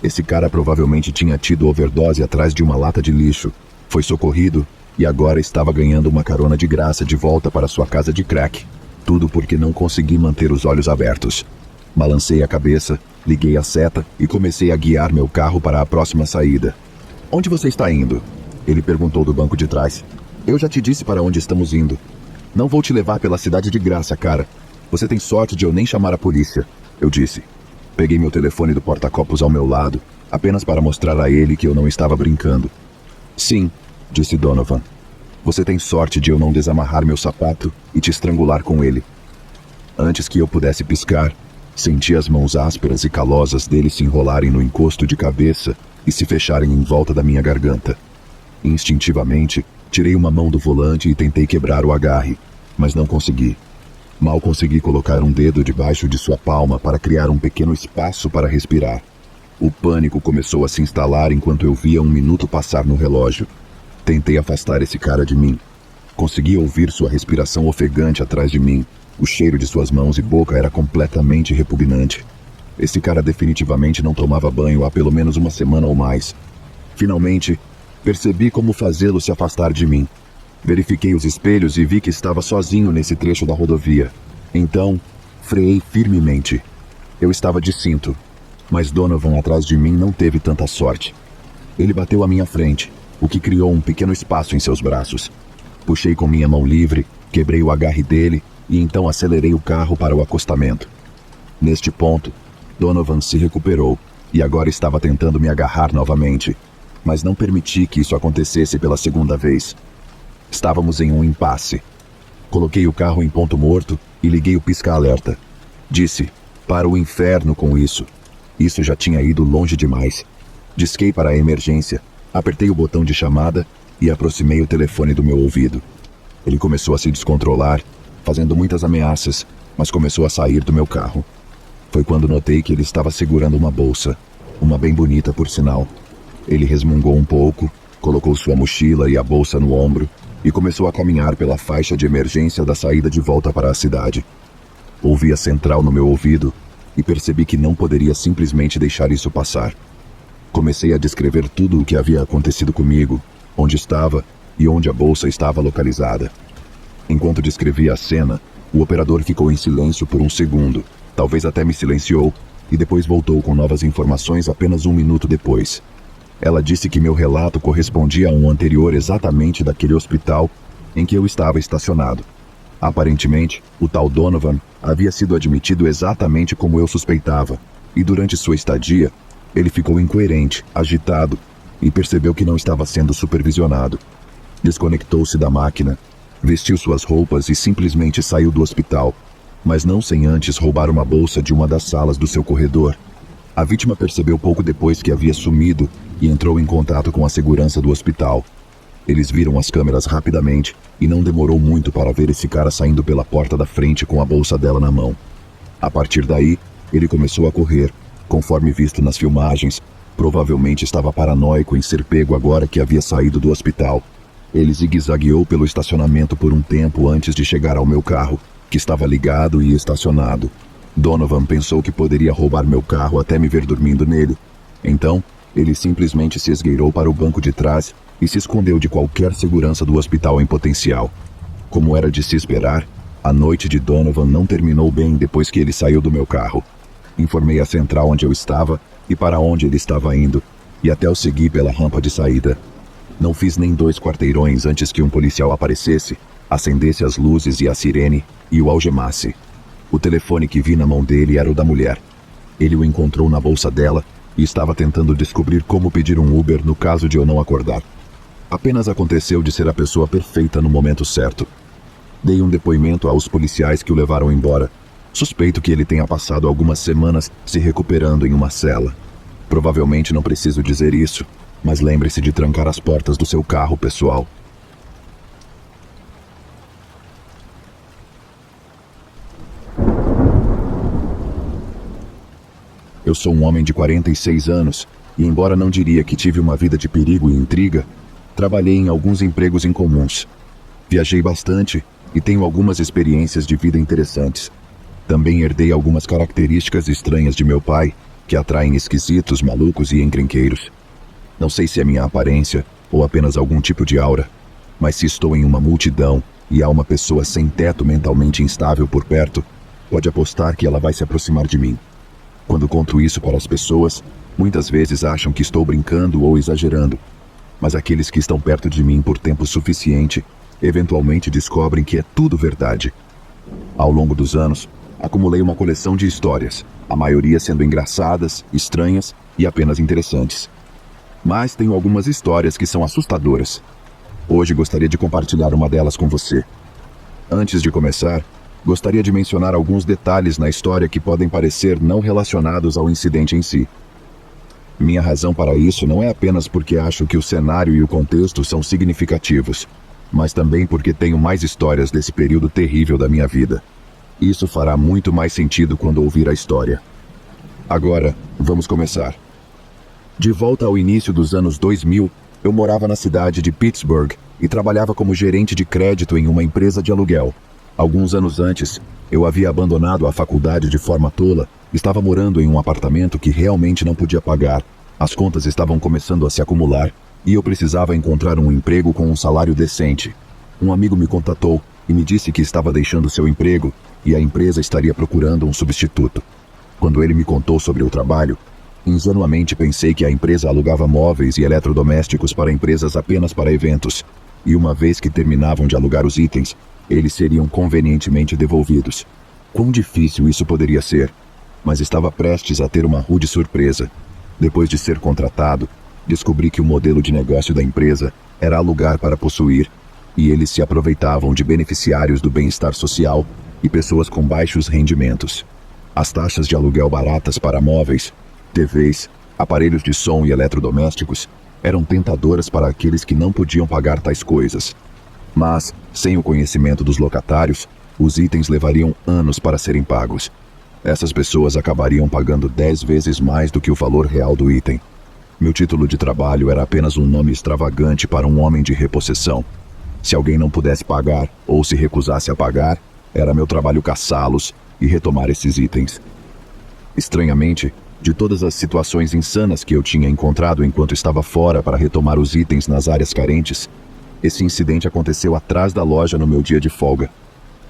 Esse cara provavelmente tinha tido overdose atrás de uma lata de lixo, foi socorrido e agora estava ganhando uma carona de graça de volta para sua casa de crack. Tudo porque não consegui manter os olhos abertos. Balancei a cabeça, liguei a seta e comecei a guiar meu carro para a próxima saída. Onde você está indo? Ele perguntou do banco de trás. Eu já te disse para onde estamos indo. Não vou te levar pela cidade de graça, cara. Você tem sorte de eu nem chamar a polícia, eu disse. Peguei meu telefone do porta-copos ao meu lado, apenas para mostrar a ele que eu não estava brincando. Sim, disse Donovan. Você tem sorte de eu não desamarrar meu sapato e te estrangular com ele. Antes que eu pudesse piscar, senti as mãos ásperas e calosas dele se enrolarem no encosto de cabeça e se fecharem em volta da minha garganta. Instintivamente, tirei uma mão do volante e tentei quebrar o agarre, mas não consegui. Mal consegui colocar um dedo debaixo de sua palma para criar um pequeno espaço para respirar. O pânico começou a se instalar enquanto eu via 1 minuto passar no relógio. Tentei afastar esse cara de mim. Consegui ouvir sua respiração ofegante atrás de mim. O cheiro de suas mãos e boca era completamente repugnante. Esse cara definitivamente não tomava banho há pelo menos 1 semana ou mais. Finalmente, percebi como fazê-lo se afastar de mim. Verifiquei os espelhos e vi que estava sozinho nesse trecho da rodovia. Então, freiei firmemente. Eu estava de cinto, mas Donovan atrás de mim não teve tanta sorte. Ele bateu à minha frente, o que criou um pequeno espaço em seus braços. Puxei com minha mão livre, quebrei o agarre dele e então acelerei o carro para o acostamento. Neste ponto, Donovan se recuperou e agora estava tentando me agarrar novamente, mas não permiti que isso acontecesse pela segunda vez. Estávamos em um impasse. Coloquei o carro em ponto morto e liguei o pisca-alerta. Disse, para o inferno com isso. Isso já tinha ido longe demais. Disquei para a emergência, apertei o botão de chamada e aproximei o telefone do meu ouvido. Ele começou a se descontrolar, fazendo muitas ameaças, mas começou a sair do meu carro. Foi quando notei que ele estava segurando uma bolsa, uma bem bonita por sinal. Ele resmungou um pouco, colocou sua mochila e a bolsa no ombro e começou a caminhar pela faixa de emergência da saída de volta para a cidade. Ouvi a central no meu ouvido e percebi que não poderia simplesmente deixar isso passar. Comecei a descrever tudo o que havia acontecido comigo, onde estava e onde a bolsa estava localizada. Enquanto descrevia a cena, o operador ficou em silêncio por um segundo, talvez até me silenciou, e depois voltou com novas informações apenas um minuto depois. Ela disse que meu relato correspondia a um anterior exatamente daquele hospital em que eu estava estacionado. Aparentemente, o tal Donovan havia sido admitido exatamente como eu suspeitava, e durante sua estadia, ele ficou incoerente, agitado, e percebeu que não estava sendo supervisionado. Desconectou-se da máquina, vestiu suas roupas e simplesmente saiu do hospital, mas não sem antes roubar uma bolsa de uma das salas do seu corredor. A vítima percebeu pouco depois que havia sumido e entrou em contato com a segurança do hospital. Eles viram as câmeras rapidamente e não demorou muito para ver esse cara saindo pela porta da frente com a bolsa dela na mão. A partir daí, ele começou a correr, conforme visto nas filmagens. Provavelmente estava paranoico em ser pego agora que havia saído do hospital. Ele zigue-zagueou pelo estacionamento por um tempo antes de chegar ao meu carro, que estava ligado e estacionado. Donovan pensou que poderia roubar meu carro até me ver dormindo nele. Então, ele simplesmente se esgueirou para o banco de trás e se escondeu de qualquer segurança do hospital em potencial. Como era de se esperar, a noite de Donovan não terminou bem depois que ele saiu do meu carro. Informei a central onde eu estava e para onde ele estava indo, e até o segui pela rampa de saída. Não fiz nem 2 quarteirões antes que um policial aparecesse, acendesse as luzes e a sirene e o algemasse. O telefone que vi na mão dele era o da mulher. Ele o encontrou na bolsa dela e estava tentando descobrir como pedir um Uber no caso de eu não acordar. Apenas aconteceu de ser a pessoa perfeita no momento certo. Dei um depoimento aos policiais que o levaram embora. Suspeito que ele tenha passado algumas semanas se recuperando em uma cela. Provavelmente não preciso dizer isso, mas lembre-se de trancar as portas do seu carro, pessoal. Eu sou um homem de 46 anos e, embora não diria que tive uma vida de perigo e intriga, trabalhei em alguns empregos incomuns. Viajei bastante e tenho algumas experiências de vida interessantes. Também herdei algumas características estranhas de meu pai, que atraem esquisitos, malucos e encrenqueiros. Não sei se é minha aparência ou apenas algum tipo de aura, mas se estou em uma multidão e há uma pessoa sem teto mentalmente instável por perto, pode apostar que ela vai se aproximar de mim. Quando conto isso para as pessoas, muitas vezes acham que estou brincando ou exagerando, mas aqueles que estão perto de mim por tempo suficiente, eventualmente descobrem que é tudo verdade. Ao longo dos anos, acumulei uma coleção de histórias, a maioria sendo engraçadas, estranhas e apenas interessantes. Mas tenho algumas histórias que são assustadoras. Hoje gostaria de compartilhar uma delas com você. Antes de começar, gostaria de mencionar alguns detalhes na história que podem parecer não relacionados ao incidente em si. Minha razão para isso não é apenas porque acho que o cenário e o contexto são significativos, mas também porque tenho mais histórias desse período terrível da minha vida. Isso fará muito mais sentido quando ouvir a história. Agora, vamos começar. De volta ao início dos anos 2000, eu morava na cidade de Pittsburgh e trabalhava como gerente de crédito em uma empresa de aluguel. Alguns anos antes, eu havia abandonado a faculdade de forma tola, estava morando em um apartamento que realmente não podia pagar. As contas estavam começando a se acumular e eu precisava encontrar um emprego com um salário decente. Um amigo me contatou e me disse que estava deixando seu emprego e a empresa estaria procurando um substituto. Quando ele me contou sobre o trabalho, ingenuamente pensei que a empresa alugava móveis e eletrodomésticos para empresas apenas para eventos, e uma vez que terminavam de alugar os itens, eles seriam convenientemente devolvidos. Quão difícil isso poderia ser, mas estava prestes a ter uma rude surpresa. Depois de ser contratado, descobri que o modelo de negócio da empresa era alugar para possuir, e eles se aproveitavam de beneficiários do bem-estar social e pessoas com baixos rendimentos. As taxas de aluguel baratas para móveis, TVs, aparelhos de som e eletrodomésticos eram tentadoras para aqueles que não podiam pagar tais coisas. Mas, sem o conhecimento dos locatários, os itens levariam anos para serem pagos. Essas pessoas acabariam pagando 10 vezes mais do que o valor real do item. Meu título de trabalho era apenas um nome extravagante para um homem de repossessão. Se alguém não pudesse pagar ou se recusasse a pagar, era meu trabalho caçá-los e retomar esses itens. Estranhamente, de todas as situações insanas que eu tinha encontrado enquanto estava fora para retomar os itens nas áreas carentes, Esse incidente aconteceu atrás da loja no meu dia de folga.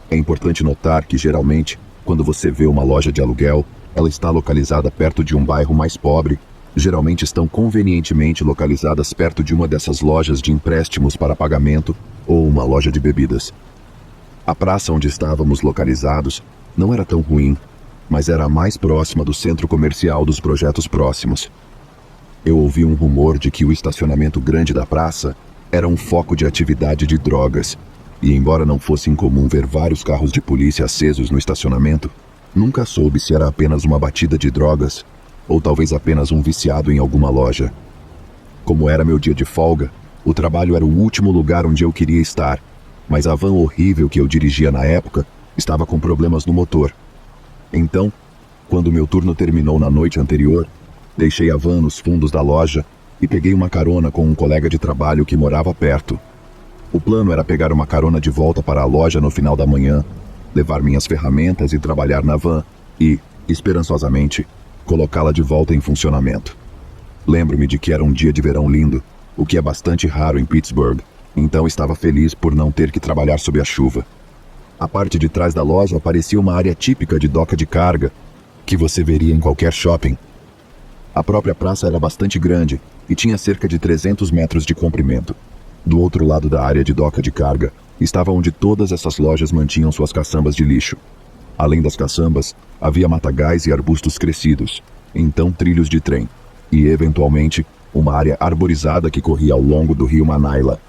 É importante notar que, geralmente, quando você vê uma loja de aluguel, ela está localizada perto de um bairro mais pobre. Geralmente estão convenientemente localizadas perto de uma dessas lojas de empréstimos para pagamento ou uma loja de bebidas. A praça onde estávamos localizados não era tão ruim, mas era a mais próxima do centro comercial dos projetos próximos. Eu ouvi um rumor de que o estacionamento grande da praça era um foco de atividade de drogas, e embora não fosse incomum ver vários carros de polícia acesos no estacionamento, nunca soube se era apenas uma batida de drogas ou talvez apenas um viciado em alguma loja. Como era meu dia de folga, o trabalho era o último lugar onde eu queria estar, mas a van horrível que eu dirigia na época estava com problemas no motor. Então, quando meu turno terminou na noite anterior, deixei a van nos fundos da loja e peguei uma carona com um colega de trabalho que morava perto. O plano era pegar uma carona de volta para a loja no final da manhã, levar minhas ferramentas e trabalhar na van e, esperançosamente, colocá-la de volta em funcionamento. Lembro-me de que era um dia de verão lindo, o que é bastante raro em Pittsburgh, então estava feliz por não ter que trabalhar sob a chuva. A parte de trás da loja parecia uma área típica de doca de carga, que você veria em qualquer shopping. A própria praça era bastante grande e tinha cerca de 300 metros de comprimento. Do outro lado da área de doca de carga, estava onde todas essas lojas mantinham suas caçambas de lixo. Além das caçambas, havia matagais e arbustos crescidos, então trilhos de trem, e, eventualmente, uma área arborizada que corria ao longo do rio Manaila.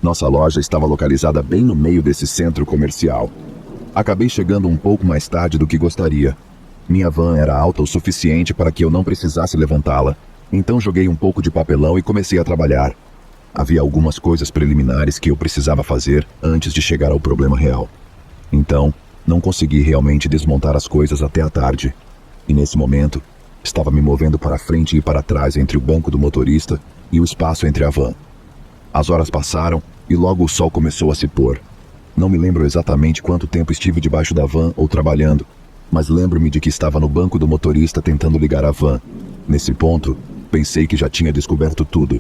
Nossa loja estava localizada bem no meio desse centro comercial. Acabei chegando um pouco mais tarde do que gostaria. Minha van era alta o suficiente para que eu não precisasse levantá-la, então joguei um pouco de papelão e comecei a trabalhar. Havia algumas coisas preliminares que eu precisava fazer antes de chegar ao problema real. Então, não consegui realmente desmontar as coisas até a tarde. E nesse momento, estava me movendo para frente e para trás entre o banco do motorista e o espaço entre a van. As horas passaram e logo o sol começou a se pôr. Não me lembro exatamente quanto tempo estive debaixo da van ou trabalhando, mas lembro-me de que estava no banco do motorista tentando ligar a van. Nesse ponto, pensei que já tinha descoberto tudo.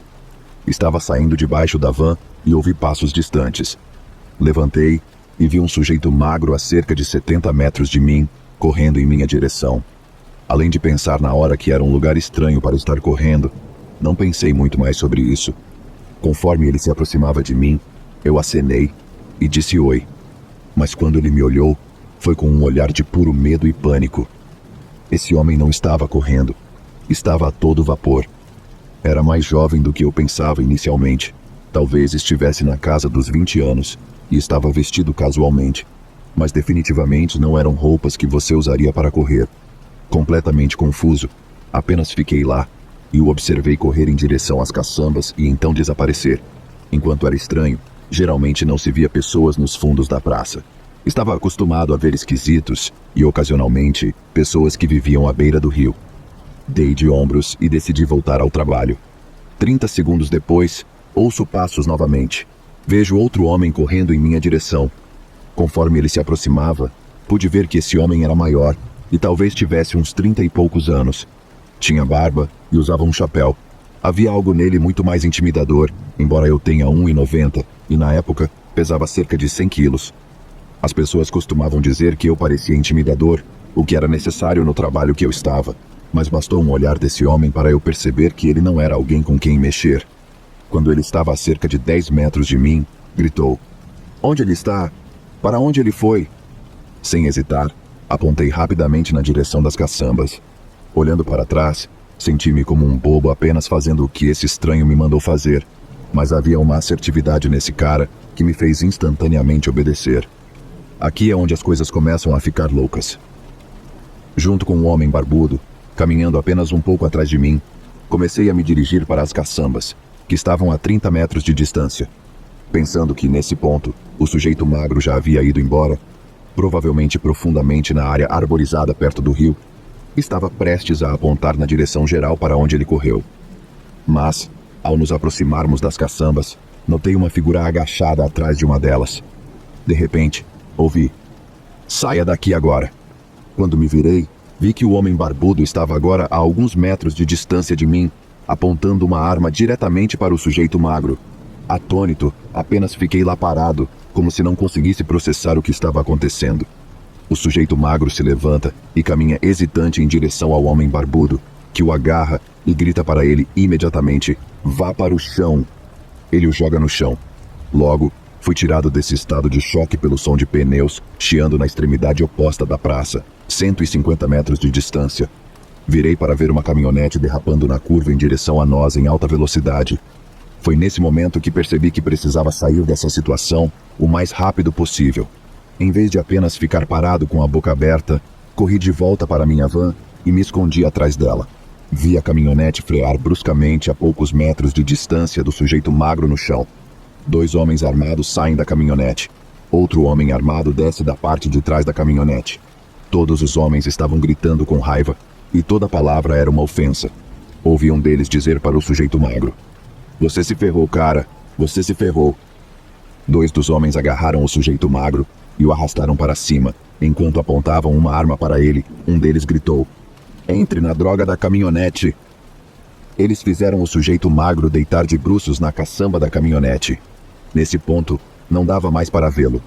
Estava saindo debaixo da van e ouvi passos distantes. Levantei e vi um sujeito magro a cerca de 70 metros de mim, correndo em minha direção. Além de pensar na hora que era um lugar estranho para estar correndo, não pensei muito mais sobre isso. Conforme ele se aproximava de mim, eu acenei e disse oi. Mas quando ele me olhou, foi com um olhar de puro medo e pânico. Esse homem não estava correndo. Estava a todo vapor. Era mais jovem do que eu pensava inicialmente. Talvez estivesse na casa dos 20 anos e estava vestido casualmente. Mas definitivamente não eram roupas que você usaria para correr. Completamente confuso, apenas fiquei lá e o observei correr em direção às caçambas e então desaparecer. Enquanto era estranho, geralmente não se via pessoas nos fundos da praça. Estava acostumado a ver esquisitos e, ocasionalmente, pessoas que viviam à beira do rio. Dei de ombros e decidi voltar ao trabalho. 30 segundos depois, ouço passos novamente. Vejo outro homem correndo em minha direção. Conforme ele se aproximava, pude ver que esse homem era maior e talvez tivesse uns 30 e poucos anos. Tinha barba e usava um chapéu. Havia algo nele muito mais intimidador, embora eu tenha 1,90 e na época pesava cerca de 100 quilos. As pessoas costumavam dizer que eu parecia intimidador, o que era necessário no trabalho que eu estava, mas bastou um olhar desse homem para eu perceber que ele não era alguém com quem mexer. Quando ele estava a cerca de 10 metros de mim, gritou: "Onde ele está? Para onde ele foi?" Sem hesitar, apontei rapidamente na direção das caçambas. Olhando para trás, senti-me como um bobo apenas fazendo o que esse estranho me mandou fazer, mas havia uma assertividade nesse cara que me fez instantaneamente obedecer. Aqui é onde as coisas começam a ficar loucas. Junto com um homem barbudo, caminhando apenas um pouco atrás de mim, comecei a me dirigir para as caçambas, que estavam a 30 metros de distância. Pensando que, nesse ponto, o sujeito magro já havia ido embora, provavelmente profundamente na área arborizada perto do rio, estava prestes a apontar na direção geral para onde ele correu. Mas, ao nos aproximarmos das caçambas, notei uma figura agachada atrás de uma delas. De repente, ouvi: "Saia daqui agora!" Quando me virei, vi que o homem barbudo estava agora a alguns metros de distância de mim, apontando uma arma diretamente para o sujeito magro. Atônito, Apenas fiquei lá parado, como se não conseguisse processar o que estava acontecendo. O sujeito magro se levanta e caminha hesitante em direção ao homem barbudo, que o agarra e grita para ele imediatamente: "Vá para o chão!" Ele o joga no chão. Logo, fui tirado desse estado de choque pelo som de pneus chiando na extremidade oposta da praça, 150 metros de distância. Virei para ver uma caminhonete derrapando na curva em direção a nós em alta velocidade. Foi nesse momento que percebi que precisava sair dessa situação o mais rápido possível. Em vez de apenas ficar parado com a boca aberta, corri de volta para minha van e me escondi atrás dela. Vi a caminhonete frear bruscamente a poucos metros de distância do sujeito magro no chão. 2 homens armados saem da caminhonete. Outro homem armado desce da parte de trás da caminhonete. Todos os homens estavam gritando com raiva, e toda palavra era uma ofensa. Ouvi um deles dizer para o sujeito magro: "Você se ferrou, cara. Você se ferrou." 2 dos homens agarraram o sujeito magro e o arrastaram para cima. Enquanto apontavam uma arma para ele, um deles gritou: "Entre na droga da caminhonete." Eles fizeram o sujeito magro deitar de bruços na caçamba da caminhonete. Nesse ponto, não dava mais para vê-lo.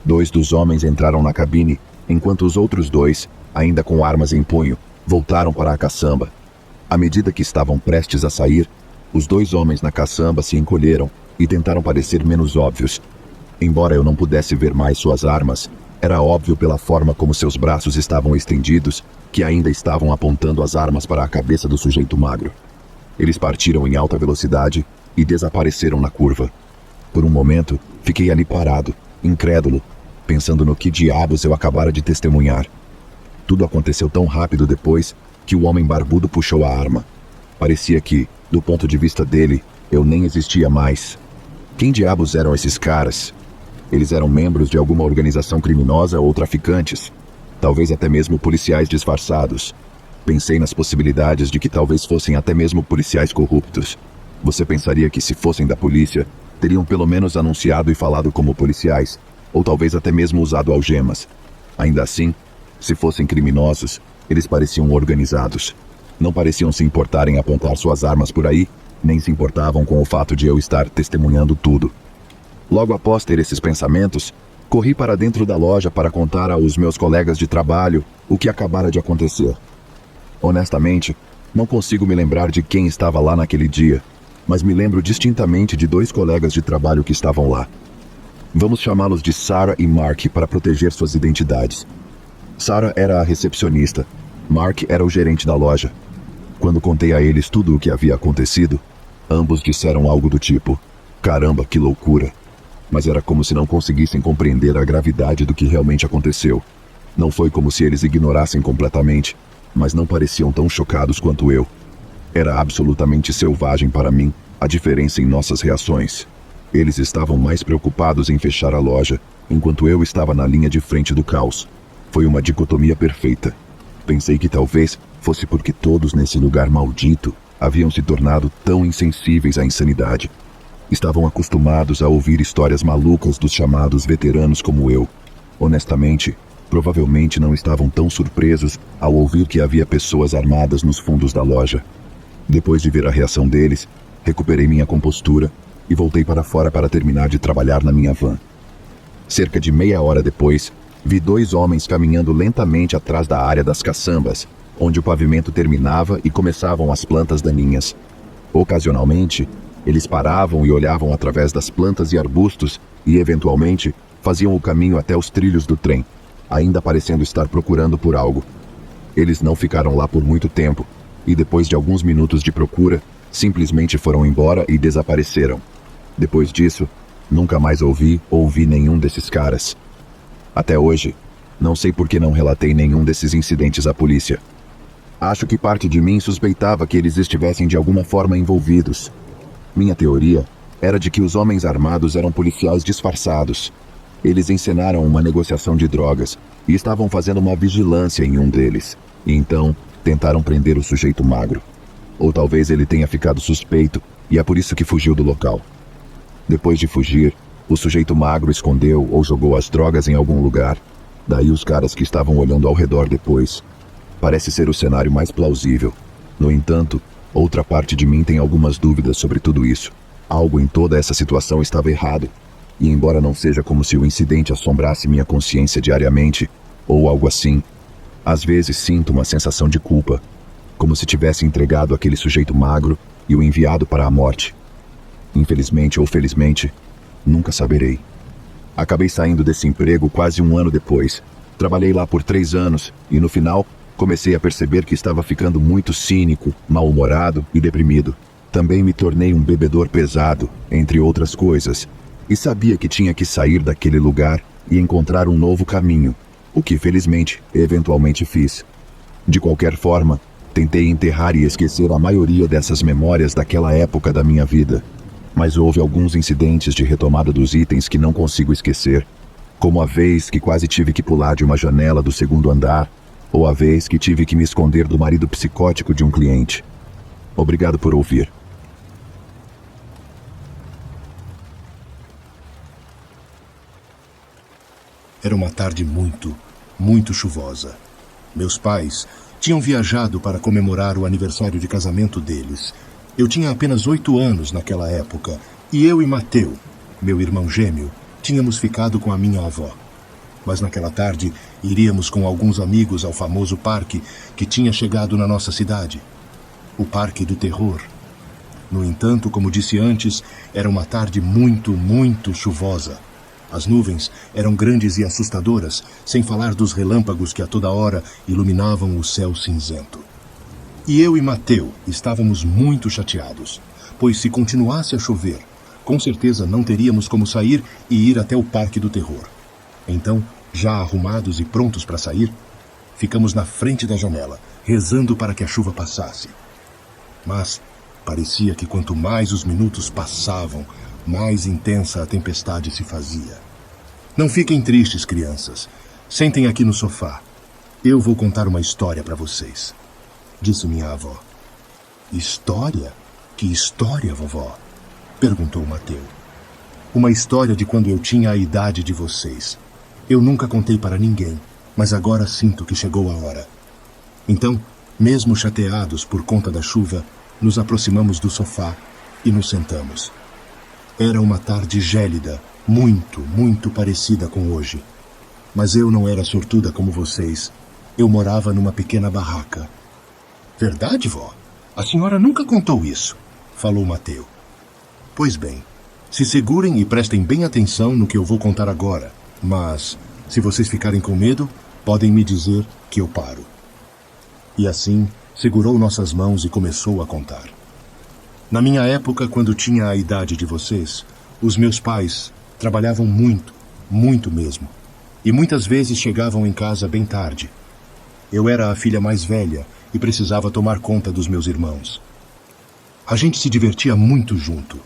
2 dos homens entraram na cabine, enquanto os outros 2, ainda com armas em punho, voltaram para a caçamba. À medida que estavam prestes a sair, os 2 homens na caçamba se encolheram e tentaram parecer menos óbvios. Embora eu não pudesse ver mais suas armas, era óbvio pela forma como seus braços estavam estendidos que ainda estavam apontando as armas para a cabeça do sujeito magro. Eles partiram em alta velocidade e desapareceram na curva. Por um momento, fiquei ali parado, incrédulo, pensando no que diabos eu acabara de testemunhar. Tudo aconteceu tão rápido depois que o homem barbudo puxou a arma. Parecia que, do ponto de vista dele, eu nem existia mais. Quem diabos eram esses caras? Eles eram membros de alguma organização criminosa ou traficantes. Talvez até mesmo policiais disfarçados. Pensei nas possibilidades de que talvez fossem até mesmo policiais corruptos. Você pensaria que se fossem da polícia, teriam pelo menos anunciado e falado como policiais, ou talvez até mesmo usado algemas. Ainda assim, se fossem criminosos, eles pareciam organizados. Não pareciam se importar em apontar suas armas por aí, nem se importavam com o fato de eu estar testemunhando tudo. Logo após ter esses pensamentos, corri para dentro da loja para contar aos meus colegas de trabalho o que acabara de acontecer. Honestamente, não consigo me lembrar de quem estava lá naquele dia, mas me lembro distintamente de 2 colegas de trabalho que estavam lá. Vamos chamá-los de Sarah e Mark para proteger suas identidades. Sarah era a recepcionista, Mark era o gerente da loja. Quando contei a eles tudo o que havia acontecido, ambos disseram algo do tipo: "Caramba, que loucura." Mas era como se não conseguissem compreender a gravidade do que realmente aconteceu. Não foi como se eles ignorassem completamente, mas não pareciam tão chocados quanto eu. Era absolutamente selvagem para mim a diferença em nossas reações. Eles estavam mais preocupados em fechar a loja, enquanto eu estava na linha de frente do caos. Foi uma dicotomia perfeita. Pensei que talvez fosse porque todos nesse lugar maldito haviam se tornado tão insensíveis à insanidade. Estavam acostumados a ouvir histórias malucas dos chamados veteranos como eu. Honestamente, provavelmente não estavam tão surpresos ao ouvir que havia pessoas armadas nos fundos da loja. Depois de ver a reação deles, recuperei minha compostura e voltei para fora para terminar de trabalhar na minha van. Cerca de meia hora depois, vi 2 homens caminhando lentamente atrás da área das caçambas, onde o pavimento terminava e começavam as plantas daninhas. Ocasionalmente, eles paravam e olhavam através das plantas e arbustos e, eventualmente, faziam o caminho até os trilhos do trem, ainda parecendo estar procurando por algo. Eles não ficaram lá por muito tempo, e depois de alguns minutos de procura, simplesmente foram embora e desapareceram. Depois disso, nunca mais ouvi nenhum desses caras. Até hoje, não sei por que não relatei nenhum desses incidentes à polícia. Acho que parte de mim suspeitava que eles estivessem de alguma forma envolvidos. Minha teoria era de que os homens armados eram policiais disfarçados. Eles encenaram uma negociação de drogas e estavam fazendo uma vigilância em um deles. E então, tentaram prender o sujeito magro. Ou talvez ele tenha ficado suspeito e é por isso que fugiu do local. Depois de fugir, o sujeito magro escondeu ou jogou as drogas em algum lugar. Daí os caras que estavam olhando ao redor depois. Parece ser o cenário mais plausível. No entanto, outra parte de mim tem algumas dúvidas sobre tudo isso. Algo em toda essa situação estava errado, e embora não seja como se o incidente assombrasse minha consciência diariamente, ou algo assim, às vezes sinto uma sensação de culpa, como se tivesse entregado aquele sujeito magro e o enviado para a morte. Infelizmente ou felizmente, nunca saberei. Acabei saindo desse emprego quase um ano depois. Trabalhei lá por 3 anos e no final comecei a perceber que estava ficando muito cínico, mal-humorado e deprimido. Também me tornei um bebedor pesado, entre outras coisas, e sabia que tinha que sair daquele lugar e encontrar um novo caminho, o que felizmente, eventualmente fiz. De qualquer forma, tentei enterrar e esquecer a maioria dessas memórias daquela época da minha vida. Mas houve alguns incidentes de retomada dos itens que não consigo esquecer, como a vez que quase tive que pular de uma janela do 2º andar, ou a vez que tive que me esconder do marido psicótico de um cliente. Obrigado por ouvir. Era uma tarde muito chuvosa. Meus pais tinham viajado para comemorar o aniversário de casamento deles. Eu tinha apenas 8 anos naquela época, e eu e Mateu, meu irmão gêmeo, tínhamos ficado com a minha avó. Mas naquela tarde, iríamos com alguns amigos ao famoso parque que tinha chegado na nossa cidade. O Parque do Terror. No entanto, como disse antes, era uma tarde muito chuvosa. As nuvens eram grandes e assustadoras, sem falar dos relâmpagos que a toda hora iluminavam o céu cinzento. E eu e Mateu estávamos muito chateados, pois se continuasse a chover, com certeza não teríamos como sair e ir até o Parque do Terror. Então, já arrumados e prontos para sair, ficamos na frente da janela, rezando para que a chuva passasse. Mas parecia que quanto mais os minutos passavam, mais intensa a tempestade se fazia. Não fiquem tristes, crianças. Sentem aqui no sofá. Eu vou contar uma história para vocês, disse minha avó. História? Que história, vovó? Perguntou Mateu. Uma história de quando eu tinha a idade de vocês. Eu nunca contei para ninguém, mas agora sinto que chegou a hora. Então, mesmo chateados por conta da chuva, nos aproximamos do sofá e nos sentamos. Era uma tarde gélida, muito parecida com hoje. Mas eu não era sortuda como vocês. Eu morava numa pequena barraca. Verdade, vó? A senhora nunca contou isso, falou Mateu. Pois bem, se segurem e prestem bem atenção no que eu vou contar agora. Mas, se vocês ficarem com medo, podem me dizer que eu paro. E assim, segurou nossas mãos e começou a contar. Na minha época, quando tinha a idade de vocês, os meus pais trabalhavam muito mesmo. E muitas vezes chegavam em casa bem tarde. Eu era a filha mais velha e precisava tomar conta dos meus irmãos. A gente se divertia muito junto.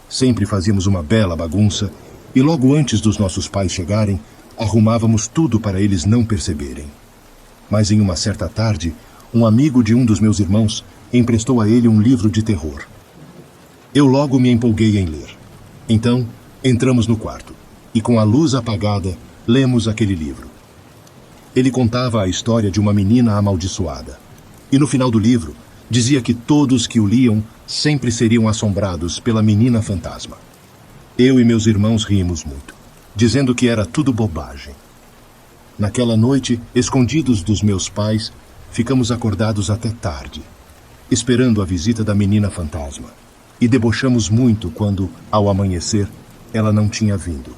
Sempre fazíamos uma bela bagunça e logo antes dos nossos pais chegarem, arrumávamos tudo para eles não perceberem. Mas em uma certa tarde, um amigo de um dos meus irmãos emprestou a ele um livro de terror. Eu logo me empolguei em ler. Então, entramos no quarto e com a luz apagada, lemos aquele livro. Ele contava a história de uma menina amaldiçoada. E no final do livro, dizia que todos que o liam sempre seriam assombrados pela menina fantasma. Eu e meus irmãos rimos muito, dizendo que era tudo bobagem. Naquela noite, escondidos dos meus pais, ficamos acordados até tarde, esperando a visita da menina fantasma. E debochamos muito quando, ao amanhecer, ela não tinha vindo.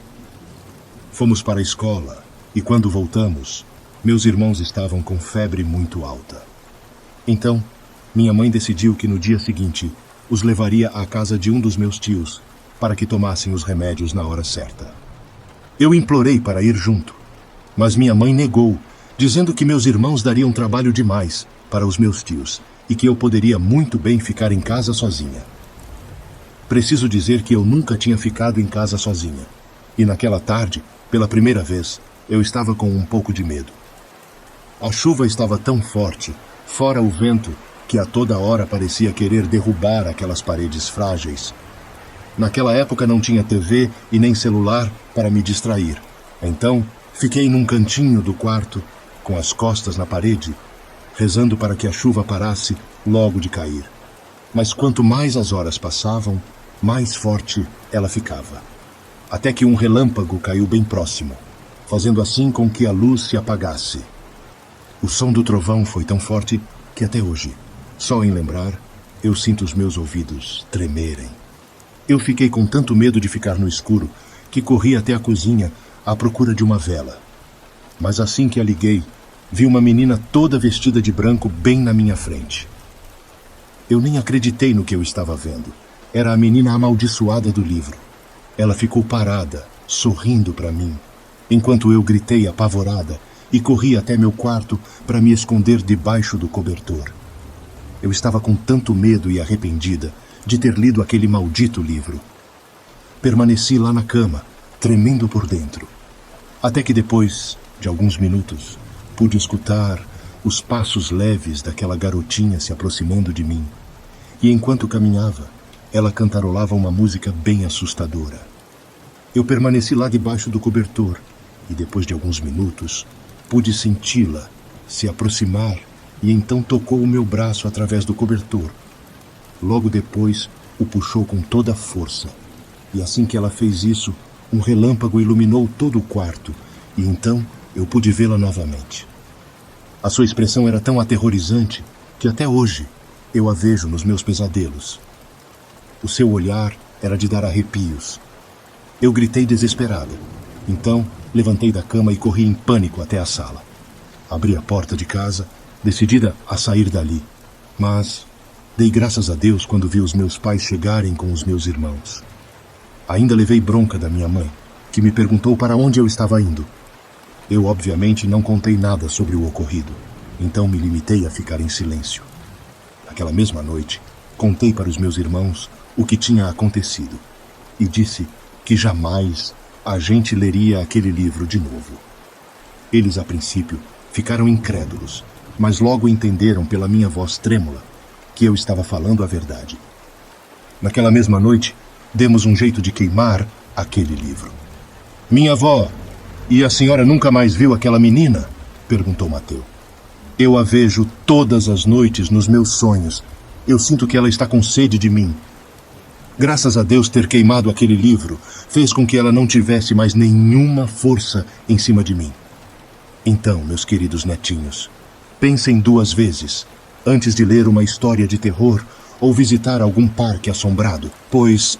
Fomos para a escola e quando voltamos, meus irmãos estavam com febre muito alta. Então, minha mãe decidiu que no dia seguinte os levaria à casa de um dos meus tios para que tomassem os remédios na hora certa. Eu implorei para ir junto, mas minha mãe negou, dizendo que meus irmãos dariam trabalho demais para os meus tios e que eu poderia muito bem ficar em casa sozinha. Preciso dizer que eu nunca tinha ficado em casa sozinha. E naquela tarde, pela primeira vez, eu estava com um pouco de medo. A chuva estava tão forte, fora o vento, que a toda hora parecia querer derrubar aquelas paredes frágeis. Naquela época não tinha TV e nem celular para me distrair. Então, fiquei num cantinho do quarto, com as costas na parede, rezando para que a chuva parasse logo de cair. Mas quanto mais as horas passavam, mais forte ela ficava, até que um relâmpago caiu bem próximo, fazendo assim com que a luz se apagasse. O som do trovão foi tão forte que até hoje, só em lembrar, eu sinto os meus ouvidos tremerem. Eu fiquei com tanto medo de ficar no escuro que corri até a cozinha à procura de uma vela. Mas assim que a liguei, vi uma menina toda vestida de branco bem na minha frente. Eu nem acreditei no que eu estava vendo. Era a menina amaldiçoada do livro. Ela ficou parada, sorrindo para mim, enquanto eu gritei apavorada e corri até meu quarto para me esconder debaixo do cobertor. Eu estava com tanto medo e arrependida de ter lido aquele maldito livro. Permaneci lá na cama, tremendo por dentro, até que depois de alguns minutos pude escutar os passos leves daquela garotinha se aproximando de mim. E enquanto caminhava, ela cantarolava uma música bem assustadora. Eu permaneci lá debaixo do cobertor e depois de alguns minutos pude senti-la se aproximar e então tocou o meu braço através do cobertor. Logo depois o puxou com toda a força. E assim que ela fez isso, um relâmpago iluminou todo o quarto e então eu pude vê-la novamente. A sua expressão era tão aterrorizante que até hoje eu a vejo nos meus pesadelos. O seu olhar era de dar arrepios. Eu gritei desesperada. Então, levantei da cama e corri em pânico até a sala. Abri a porta de casa, decidida a sair dali. Mas dei graças a Deus quando vi os meus pais chegarem com os meus irmãos. Ainda levei bronca da minha mãe, que me perguntou para onde eu estava indo. Eu, obviamente, não contei nada sobre o ocorrido, então me limitei a ficar em silêncio. Naquela mesma noite, contei para os meus irmãos o que tinha acontecido e disse que jamais a gente leria aquele livro de novo. Eles, a princípio, ficaram incrédulos, mas logo entenderam pela minha voz trêmula que eu estava falando a verdade. Naquela mesma noite, demos um jeito de queimar aquele livro. Minha avó, e a senhora nunca mais viu aquela menina? Perguntou Mateu. Eu a vejo todas as noites nos meus sonhos. Eu sinto que ela está com sede de mim. Graças a Deus ter queimado aquele livro fez com que ela não tivesse mais nenhuma força em cima de mim. Então, meus queridos netinhos, pensem 2 vezes antes de ler uma história de terror ou visitar algum parque assombrado, pois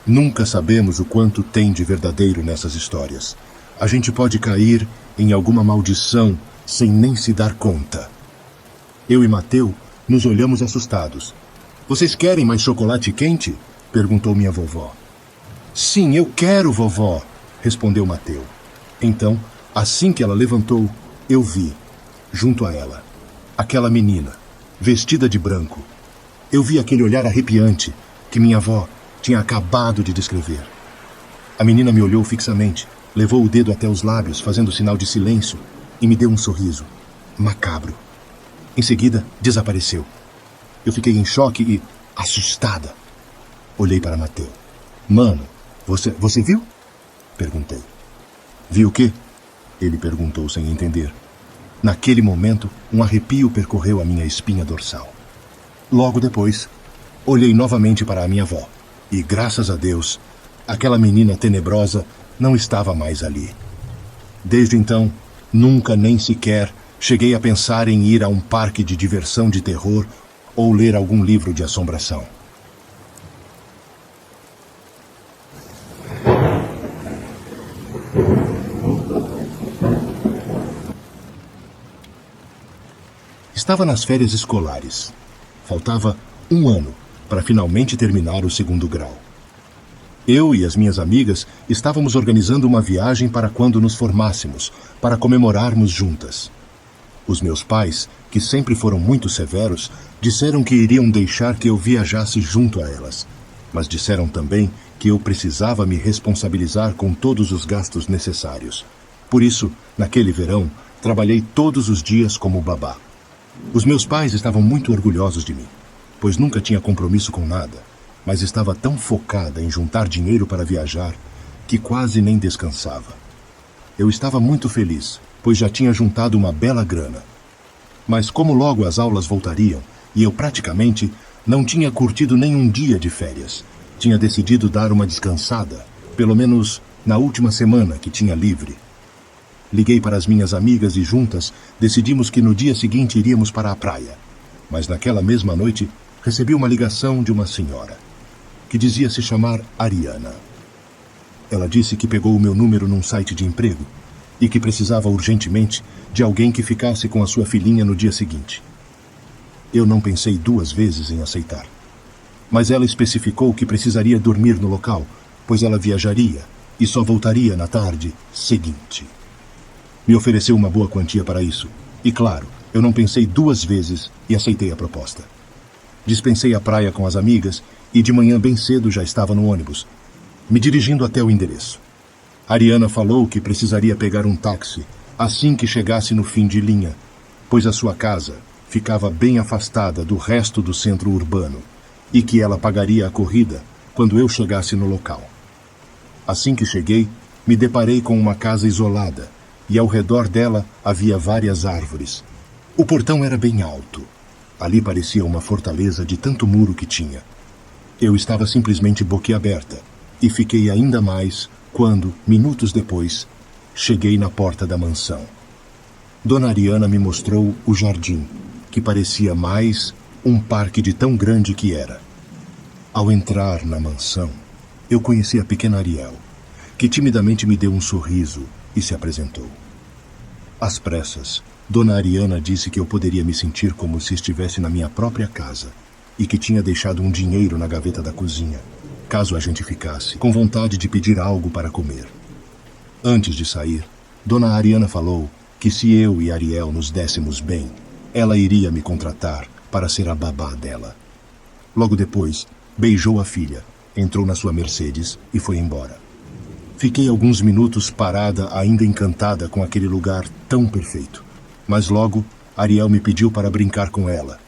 nunca sabemos o quanto tem de verdadeiro nessas histórias. A gente pode cair em alguma maldição sem nem se dar conta. Eu e Mateu nos olhamos assustados. Vocês querem mais chocolate quente? Perguntou minha vovó. Sim, eu quero, vovó, respondeu Mateu. Então, assim que ela levantou, eu vi, junto a ela, aquela menina, vestida de branco. Eu vi aquele olhar arrepiante que minha avó tinha acabado de descrever. A menina me olhou fixamente, levou o dedo até os lábios, fazendo sinal de silêncio, e me deu um sorriso macabro. Em seguida, desapareceu. Eu fiquei em choque e assustada. Olhei para Mateu. Mano, você viu? Perguntei. Viu o quê? Ele perguntou sem entender. Naquele momento, um arrepio percorreu a minha espinha dorsal. Logo depois, olhei novamente para a minha avó. E, graças a Deus, aquela menina tenebrosa não estava mais ali. Desde então, nunca nem sequer cheguei a pensar em ir a um parque de diversão de terror ou ler algum livro de assombração. Estava nas férias escolares. Faltava 1 ano para finalmente terminar o 2º grau. Eu e as minhas amigas estávamos organizando uma viagem para quando nos formássemos, para comemorarmos juntas. Os meus pais, que sempre foram muito severos, disseram que iriam deixar que eu viajasse junto a elas, mas disseram também que eu precisava me responsabilizar com todos os gastos necessários. Por isso, naquele verão, trabalhei todos os dias como babá. Os meus pais estavam muito orgulhosos de mim, pois nunca tinha compromisso com nada, mas estava tão focada em juntar dinheiro para viajar que quase nem descansava. Eu estava muito feliz, pois já tinha juntado uma bela grana. Mas como logo as aulas voltariam, e eu praticamente não tinha curtido nenhum dia de férias, Tinha decidido dar uma descansada, pelo menos na última semana que tinha livre. Liguei para as minhas amigas e juntas decidimos que no dia seguinte iríamos para a praia. Mas naquela mesma noite recebi uma ligação de uma senhora, que dizia se chamar Ariana. Ela disse que pegou o meu número num site de emprego e que precisava urgentemente de alguém que ficasse com a sua filhinha no dia seguinte. Eu não pensei duas vezes em aceitar. Mas ela especificou que precisaria dormir no local, pois ela viajaria e só voltaria na tarde seguinte. Me ofereceu uma boa quantia para isso. E claro, eu não pensei duas vezes e aceitei a proposta. Dispensei a praia com as amigas e de manhã bem cedo já estava no ônibus, me dirigindo até o endereço. Ariana falou que precisaria pegar um táxi assim que chegasse no fim de linha, pois a sua casa ficava bem afastada do resto do centro urbano e que ela pagaria a corrida quando eu chegasse no local. Assim que cheguei, me deparei com uma casa isolada e ao redor dela havia várias árvores. O portão era bem alto. Ali parecia uma fortaleza de tanto muro que tinha. Eu estava simplesmente boquiaberta e fiquei ainda mais quando, minutos depois, cheguei na porta da mansão. Dona Ariana me mostrou o jardim, que parecia mais um parque de tão grande que era. Ao entrar na mansão, eu conheci a pequena Ariel, que timidamente me deu um sorriso e se apresentou. Às pressas, Dona Ariana disse que eu poderia me sentir como se estivesse na minha própria casa e que tinha deixado um dinheiro na gaveta da cozinha, caso a gente ficasse com vontade de pedir algo para comer. Antes de sair, Dona Ariana falou que se eu e Ariel nos dessemos bem, ela iria me contratar para ser a babá dela. Logo depois, beijou a filha, entrou na sua Mercedes e foi embora. Fiquei alguns minutos parada, ainda encantada com aquele lugar tão perfeito. Mas logo, Ariel me pediu para brincar com ela.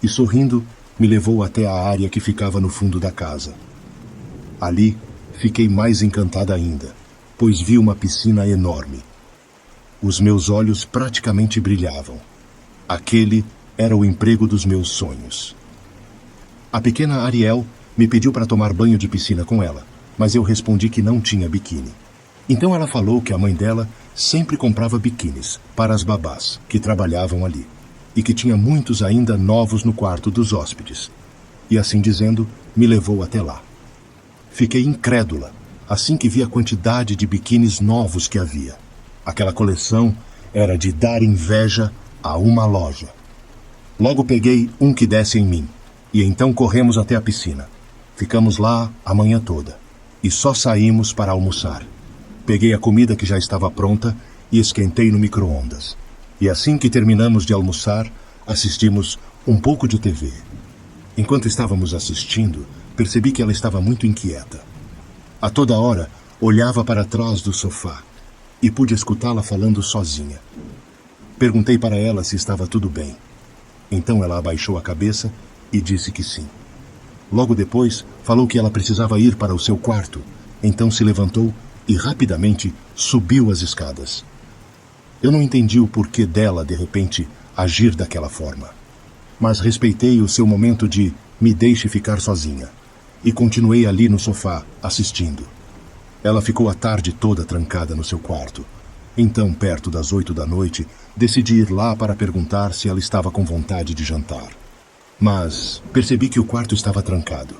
E sorrindo, me levou até a área que ficava no fundo da casa. Ali, fiquei mais encantada ainda, pois vi uma piscina enorme. Os meus olhos praticamente brilhavam. Aquele era o emprego dos meus sonhos. A pequena Ariel me pediu para tomar banho de piscina com ela, mas eu respondi que não tinha biquíni. Então ela falou que a mãe dela sempre comprava biquínis para as babás que trabalhavam ali, e que tinha muitos ainda novos no quarto dos hóspedes. E assim dizendo, me levou até lá. Fiquei incrédula assim que vi a quantidade de biquínis novos que havia. Aquela coleção era de dar inveja a uma loja. Logo peguei um que desse em mim, e então corremos até a piscina. Ficamos lá a manhã toda. E só saímos para almoçar. Peguei a comida que já estava pronta e esquentei no micro-ondas. E assim que terminamos de almoçar, assistimos um pouco de TV. Enquanto estávamos assistindo, percebi que ela estava muito inquieta. A toda hora, olhava para trás do sofá e pude escutá-la falando sozinha. Perguntei para ela se estava tudo bem. Então ela abaixou a cabeça e disse que sim. Logo depois, falou que ela precisava ir para o seu quarto, então se levantou e rapidamente subiu as escadas. Eu não entendi o porquê dela, de repente, agir daquela forma. Mas respeitei o seu momento de me deixe ficar sozinha e continuei ali no sofá, assistindo. Ela ficou a tarde toda trancada no seu quarto. Então, perto das 8 da noite, decidi ir lá para perguntar se ela estava com vontade de jantar. Mas percebi que o quarto estava trancado.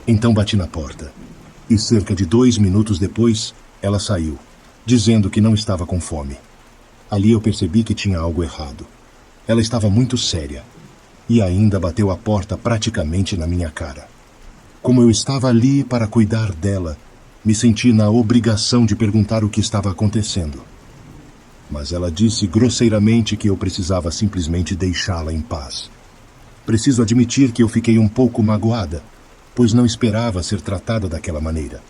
Então bati na porta. E cerca de 2 minutos depois, ela saiu, dizendo que não estava com fome. Ali eu percebi que tinha algo errado. Ela estava muito séria. E ainda bateu a porta praticamente na minha cara. Como eu estava ali para cuidar dela, me senti na obrigação de perguntar o que estava acontecendo. Mas ela disse grosseiramente que eu precisava simplesmente deixá-la em paz. Preciso admitir que eu fiquei um pouco magoada, pois não esperava ser tratada daquela maneira.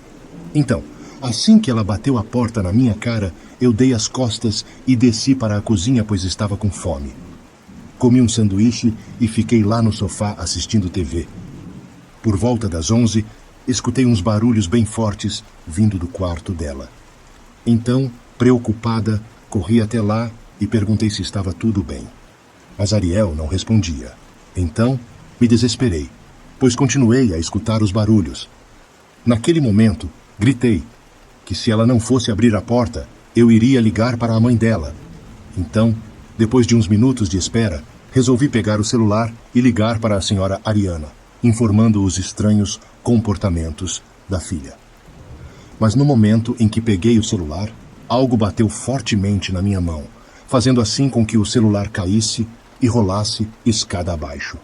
Então, assim que ela bateu a porta na minha cara, eu dei as costas e desci para a cozinha, pois estava com fome. Comi um sanduíche e fiquei lá no sofá assistindo TV. Por volta das 11, escutei uns barulhos bem fortes vindo do quarto dela. Então, preocupada, corri até lá e perguntei se estava tudo bem. Mas Ariel não respondia. Então, me desesperei, pois continuei a escutar os barulhos. Naquele momento, gritei que se ela não fosse abrir a porta, eu iria ligar para a mãe dela. Então, depois de uns minutos de espera, resolvi pegar o celular e ligar para a senhora Ariana, informando os estranhos comportamentos da filha. Mas no momento em que peguei o celular, algo bateu fortemente na minha mão, fazendo assim com que o celular caísse e rolasse escada abaixo.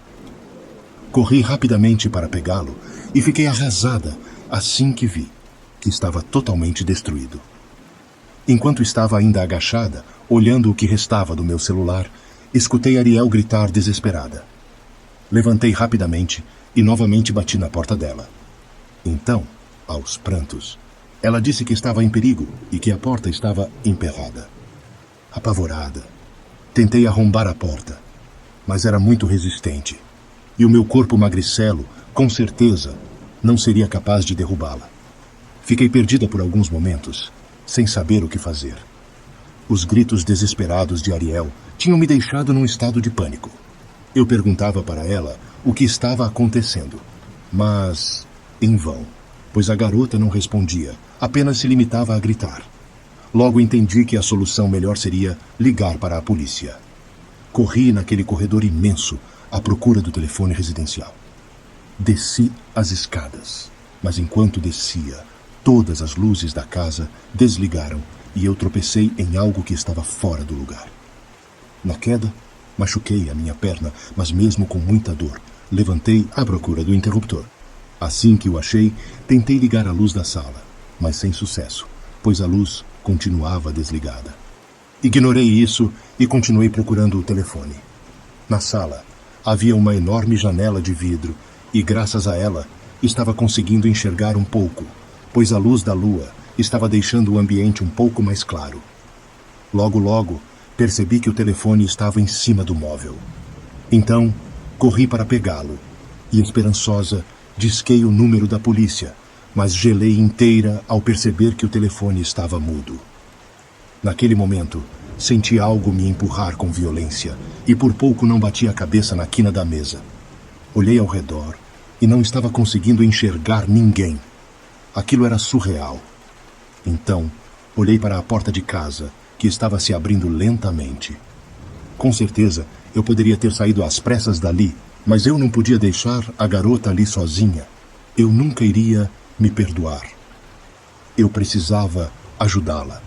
Corri rapidamente para pegá-lo e fiquei arrasada assim que vi que estava totalmente destruído. Enquanto estava ainda agachada, olhando o que restava do meu celular, escutei Ariel gritar desesperada. Levantei rapidamente e novamente bati na porta dela. Então, aos prantos, ela disse que estava em perigo e que a porta estava emperrada. Apavorada, tentei arrombar a porta, mas era muito resistente, e o meu corpo magricelo, com certeza, não seria capaz de derrubá-la. Fiquei perdida por alguns momentos, sem saber o que fazer. Os gritos desesperados de Ariel tinham me deixado num estado de pânico. Eu perguntava para ela o que estava acontecendo, mas em vão, pois a garota não respondia, apenas se limitava a gritar. Logo entendi que a solução melhor seria ligar para a polícia. Corri naquele corredor imenso à procura do telefone residencial. Desci as escadas, mas enquanto descia, todas as luzes da casa desligaram e eu tropecei em algo que estava fora do lugar. Na queda, machuquei a minha perna, mas mesmo com muita dor, levantei à procura do interruptor. Assim que o achei, tentei ligar a luz da sala, mas sem sucesso, pois a luz continuava desligada. Ignorei isso e continuei procurando o telefone. Na sala, havia uma enorme janela de vidro e, graças a ela, estava conseguindo enxergar um pouco, pois a luz da lua estava deixando o ambiente um pouco mais claro. Logo, percebi que o telefone estava em cima do móvel. Então, corri para pegá-lo e, esperançosa, disquei o número da polícia, mas gelei inteira ao perceber que o telefone estava mudo. Naquele momento, senti algo me empurrar com violência e por pouco não bati a cabeça na quina da mesa. Olhei ao redor e não estava conseguindo enxergar ninguém. Aquilo era surreal. Então, olhei para a porta de casa, que estava se abrindo lentamente. Com certeza, eu poderia ter saído às pressas dali, mas eu não podia deixar a garota ali sozinha. Eu nunca iria me perdoar. Eu precisava ajudá-la.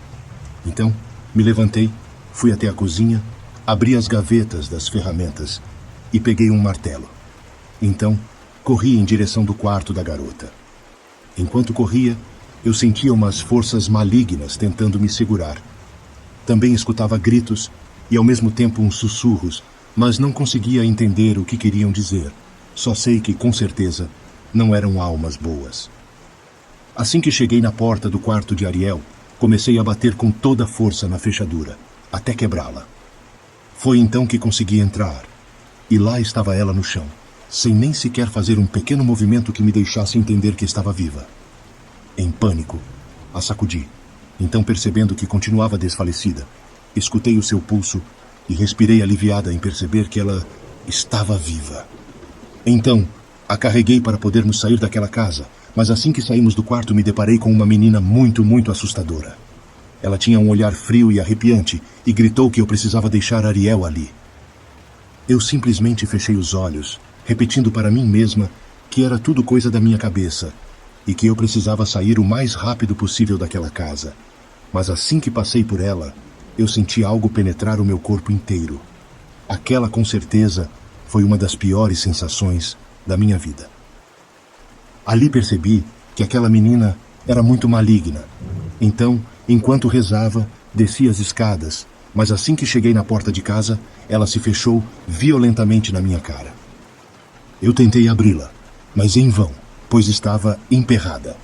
Então, me levantei, fui até a cozinha, abri as gavetas das ferramentas e peguei um martelo. Então, corri em direção do quarto da garota. Enquanto corria, eu sentia umas forças malignas tentando me segurar. Também escutava gritos e ao mesmo tempo uns sussurros, mas não conseguia entender o que queriam dizer. Só sei que, com certeza, não eram almas boas. Assim que cheguei na porta do quarto de Ariel, comecei a bater com toda a força na fechadura, até quebrá-la. Foi então que consegui entrar, e lá estava ela no chão, sem nem sequer fazer um pequeno movimento que me deixasse entender que estava viva. Em pânico, a sacudi. Então, percebendo que continuava desfalecida, escutei o seu pulso e respirei aliviada em perceber que ela estava viva. Então, a carreguei para podermos sair daquela casa, mas assim que saímos do quarto me deparei com uma menina muito assustadora. Ela tinha um olhar frio e arrepiante e gritou que eu precisava deixar Ariel ali. Eu simplesmente fechei os olhos, repetindo para mim mesma que era tudo coisa da minha cabeça e que eu precisava sair o mais rápido possível daquela casa. Mas assim que passei por ela, eu senti algo penetrar o meu corpo inteiro. Aquela, com certeza, foi uma das piores sensações da minha vida. Ali percebi que aquela menina era muito maligna. Então, enquanto rezava, desci as escadas, mas assim que cheguei na porta de casa, ela se fechou violentamente na minha cara. Eu tentei abri-la, mas em vão, pois estava emperrada.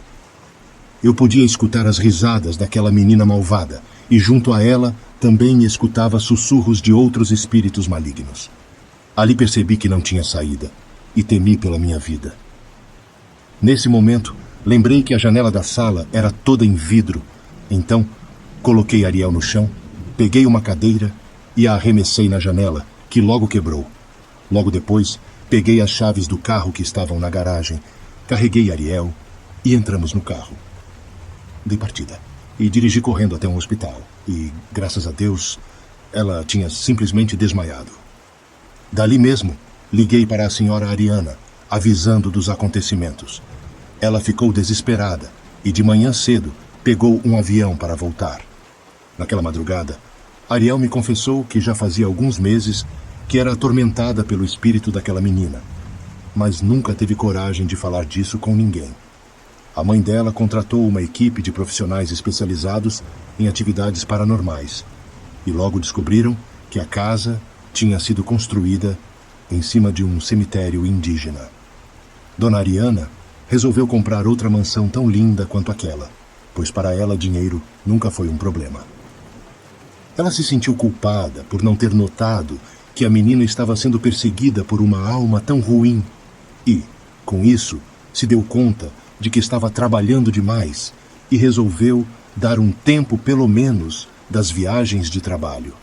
Eu podia escutar as risadas daquela menina malvada, e junto a ela também escutava sussurros de outros espíritos malignos. Ali percebi que não tinha saída, e temi pela minha vida. Nesse momento, lembrei que a janela da sala era toda em vidro. Então, coloquei Ariel no chão, peguei uma cadeira e a arremessei na janela, que logo quebrou. Logo depois, peguei as chaves do carro que estavam na garagem, carreguei Ariel e entramos no carro. Dei partida e dirigi correndo até um hospital. E, graças a Deus, ela tinha simplesmente desmaiado. Dali mesmo, liguei para a senhora Ariana, avisando dos acontecimentos. Ela ficou desesperada e, de manhã cedo, pegou um avião para voltar. Naquela madrugada, Ariel me confessou que já fazia alguns meses que era atormentada pelo espírito daquela menina, mas nunca teve coragem de falar disso com ninguém. A mãe dela contratou uma equipe de profissionais especializados em atividades paranormais e logo descobriram que a casa tinha sido construída em cima de um cemitério indígena. Dona Ariana resolveu comprar outra mansão tão linda quanto aquela, pois para ela dinheiro nunca foi um problema. Ela se sentiu culpada por não ter notado que a menina estava sendo perseguida por uma alma tão ruim e, com isso, se deu conta de que estava trabalhando demais e resolveu dar um tempo pelo menos das viagens de trabalho.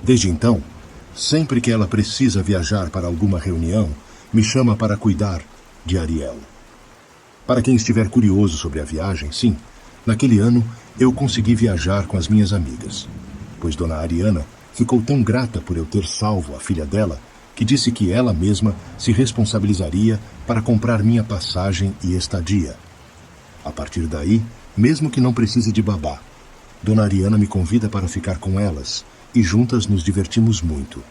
Desde então, sempre que ela precisa viajar para alguma reunião, me chama para cuidar de Ariel. Para quem estiver curioso sobre a viagem, sim, naquele ano eu consegui viajar com as minhas amigas, pois Dona Ariana ficou tão grata por eu ter salvo a filha dela que disse que ela mesma se responsabilizaria para comprar minha passagem e estadia. A partir daí, mesmo que não precise de babá, Dona Ariana me convida para ficar com elas e juntas nos divertimos muito.